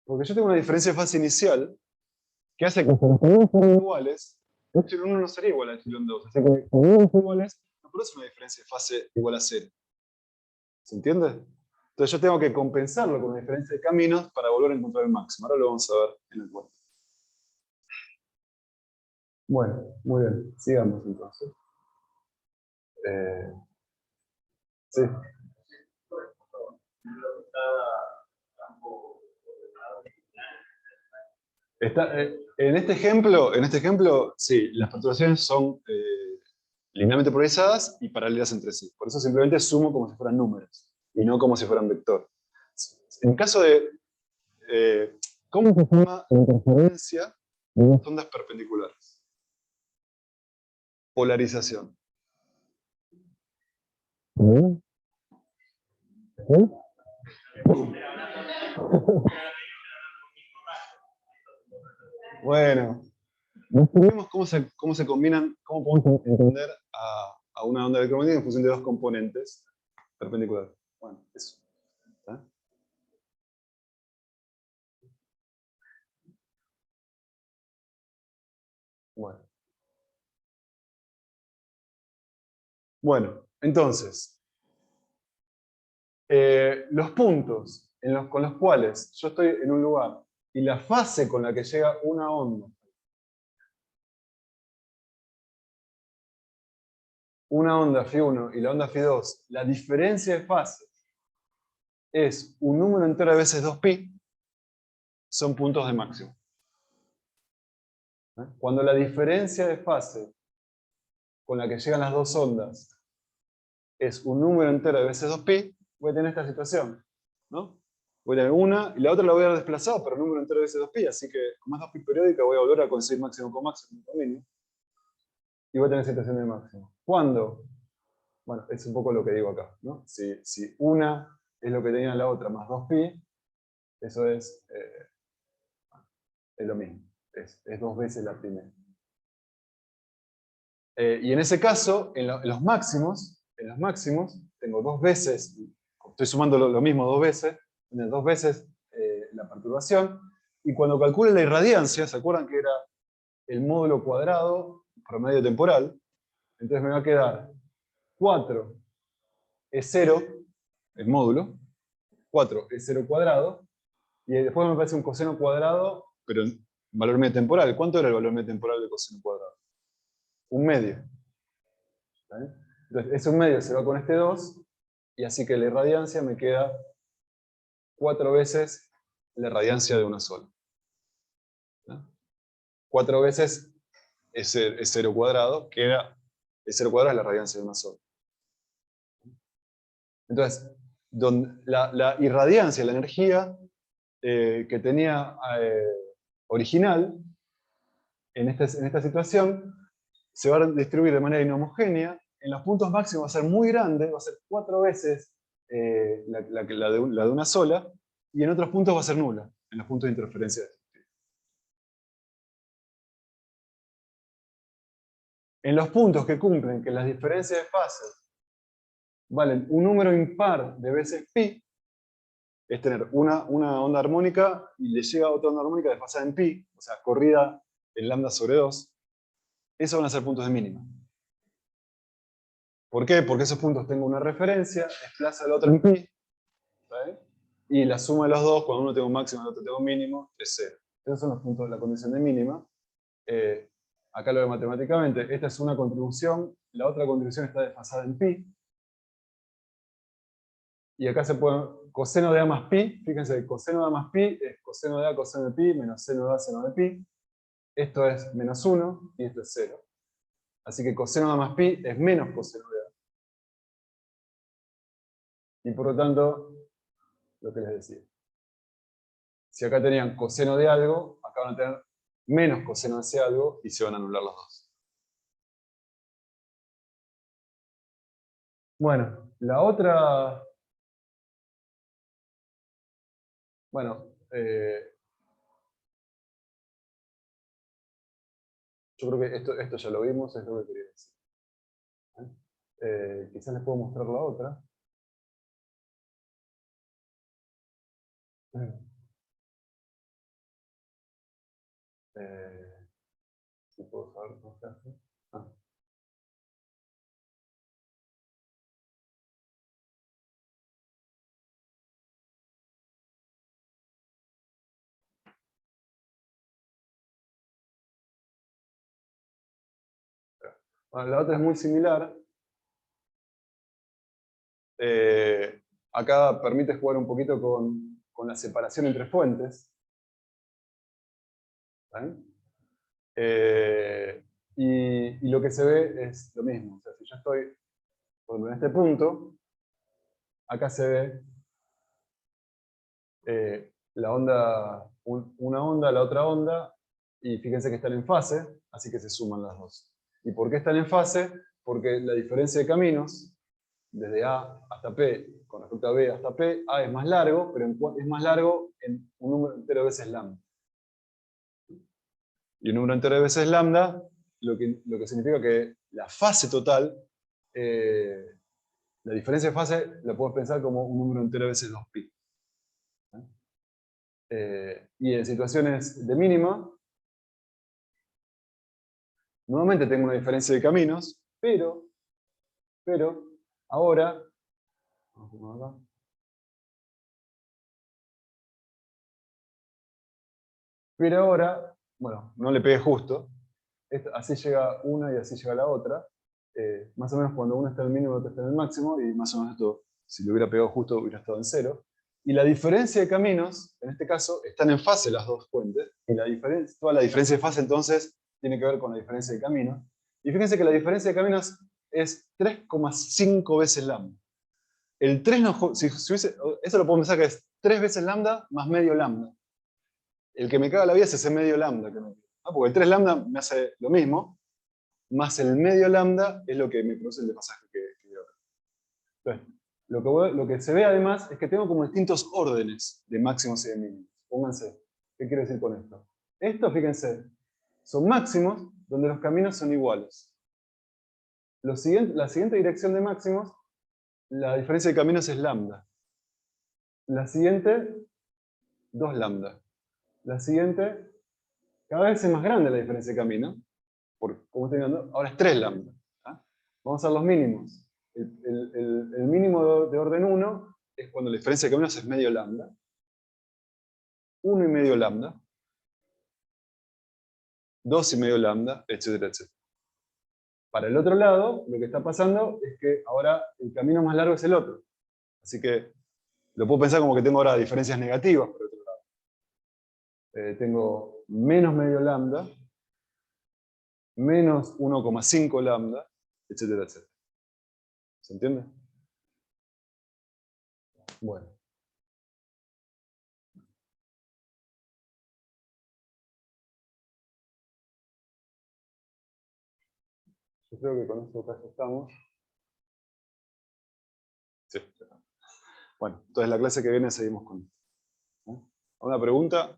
Porque yo tengo una diferencia de fase inicial que hace que si los caminos fueran iguales, epsilon 1 no sería igual a epsilon 2. Así que como no son iguales, no produce una diferencia de fase igual a 0. ¿Se entiende? Entonces yo tengo que compensarlo con una diferencia de caminos para volver a encontrar el máximo. Ahora lo vamos a ver en el cuento. Bueno, muy bien. Sigamos entonces. Sí. En este ejemplo, sí, las perturbaciones son linealmente polarizadas y paralelas entre sí. Por eso simplemente sumo como si fueran números y no como si fueran vector. En caso de ¿cómo se forma la interferencia de dos ondas perpendiculares? polarización. Bueno, vemos cómo se combinan, cómo podemos entender a una onda electromagnética en función de dos componentes perpendiculares. Bueno, eso. ¿Está? Bueno, entonces, los puntos con los cuales yo estoy en un lugar y la fase con la que llega una onda φ1 y la onda φ2, la diferencia de fase es un número entero de veces 2π, son puntos de máximo. Cuando la diferencia de fase con la que llegan las dos ondas es un número entero de veces 2π, voy a tener esta situación, ¿no? Voy a tener una y la otra la voy a haber desplazado, pero número entero de veces 2π, así que como es 2π periódica voy a volver a conseguir máximo con máximo con mínimo. Y voy a tener situación de máximo. ¿Cuándo? Bueno, es un poco lo que digo acá, ¿no? Si una es lo que tenía la otra más 2π, eso es lo mismo. Es dos veces la primera. Y en ese caso, en los máximos, tengo dos veces, estoy sumando lo mismo dos veces, tengo dos veces la perturbación, y cuando calcule la irradiancia, ¿se acuerdan que era el módulo cuadrado promedio temporal? Entonces me va a quedar 4 es 0, el módulo, 4 es 0 cuadrado, y después me parece un coseno cuadrado, pero en valor medio temporal. ¿Cuánto era el valor medio temporal del coseno cuadrado? Un medio. ¿Vale? Entonces, ese un medio se va con este 2, y así que la irradiancia me queda 4 veces la irradiancia de una sola. ¿No? 4 veces es 0 cuadrado, que era el 0 cuadrado es la irradiancia de una sola. Entonces, la irradiancia, la energía que tenía original en esta situación se va a distribuir de manera inhomogénea. En los puntos máximos va a ser muy grande, va a ser 4 veces la de una sola, y en otros puntos va a ser nula, en los puntos de interferencia. En los puntos que cumplen que las diferencias de fase valen un número impar de veces pi, es tener una onda armónica y le llega otra onda armónica desfasada en pi, o sea, corrida en lambda sobre 2, esos van a ser puntos de mínima. ¿Por qué? Porque esos puntos tengo una referencia, desplaza el otro en pi, ¿sabes? Y la suma de los dos, cuando uno tengo un máximo y el otro tengo un mínimo, es 0. Esos son los puntos de la condición de mínima. Acá lo veo matemáticamente. Esta es una contribución, la otra contribución está desfasada en pi. Y acá se puede, coseno de A más pi, fíjense, coseno de A más pi es coseno de A coseno de pi menos seno de A seno de pi. Esto es menos 1 y esto es 0. Así que coseno de A más pi es menos coseno de A. Y por lo tanto, lo que les decía. Si acá tenían coseno de algo, acá van a tener menos coseno de ese algo y se van a anular los dos. Bueno, la otra... Bueno, yo creo que esto ya lo vimos, es lo que quería decir. Quizás les puedo mostrar la otra. Si puedo saber cómo se hace. Ah. Bueno, la otra es muy similar. Acá permite jugar un poquito con la separación entre fuentes. Y lo que se ve es lo mismo. O sea, si yo estoy por ejemplo, en este punto, acá se ve la onda, una onda, la otra onda, y fíjense que están en fase, así que se suman las dos. ¿Y por qué están en fase? Porque la diferencia de caminos, desde A hasta P, con respecto a B hasta P, A es más largo, pero es más largo en un número entero de veces lambda. Y un número entero de veces lambda, lo que significa que la fase total, la diferencia de fase, la podemos pensar como un número entero de veces 2pi. Y en situaciones de mínima, nuevamente tengo una diferencia de caminos, pero ahora, bueno, no le pegué justo, así llega una y así llega la otra, más o menos cuando uno está en el mínimo y otro está en el máximo, y más o menos esto, si lo hubiera pegado justo, hubiera estado en 0. Y la diferencia de caminos, en este caso, están en fase las dos fuentes, y toda la diferencia de fase entonces tiene que ver con la diferencia de caminos. Y fíjense que la diferencia de caminos es 3,5 veces lambda. El 3 no, eso lo puedo pensar que es 3 veces lambda más medio lambda. El que me caga la vida es ese medio lambda que me queda, ¿no? Porque el 3 lambda me hace lo mismo, más el medio lambda es lo que me produce el desfasaje que veo acá. Entonces, lo que se ve además es que tengo como distintos órdenes de máximos y de mínimos. Pónganse, ¿qué quiero decir con esto? Esto, fíjense, son máximos donde los caminos son iguales. La siguiente dirección de máximos, la diferencia de caminos es lambda. La siguiente, 2 lambda. La siguiente, cada vez es más grande la diferencia de camino, porque como estoy viendo, ahora es 3 lambda. Vamos a los mínimos. El mínimo de orden 1 es cuando la diferencia de caminos es medio lambda. 1 y medio lambda. 2 y medio lambda, etcétera, etcétera. Para el otro lado, lo que está pasando es que ahora el camino más largo es el otro. Así que lo puedo pensar como que tengo ahora diferencias negativas por el otro lado. Tengo menos medio lambda, menos 1,5 lambda, etcétera, etcétera. ¿Se entiende? Bueno. Yo creo que con esto casi estamos. Sí. Bueno, entonces la clase que viene seguimos con esto. ¿Alguna pregunta?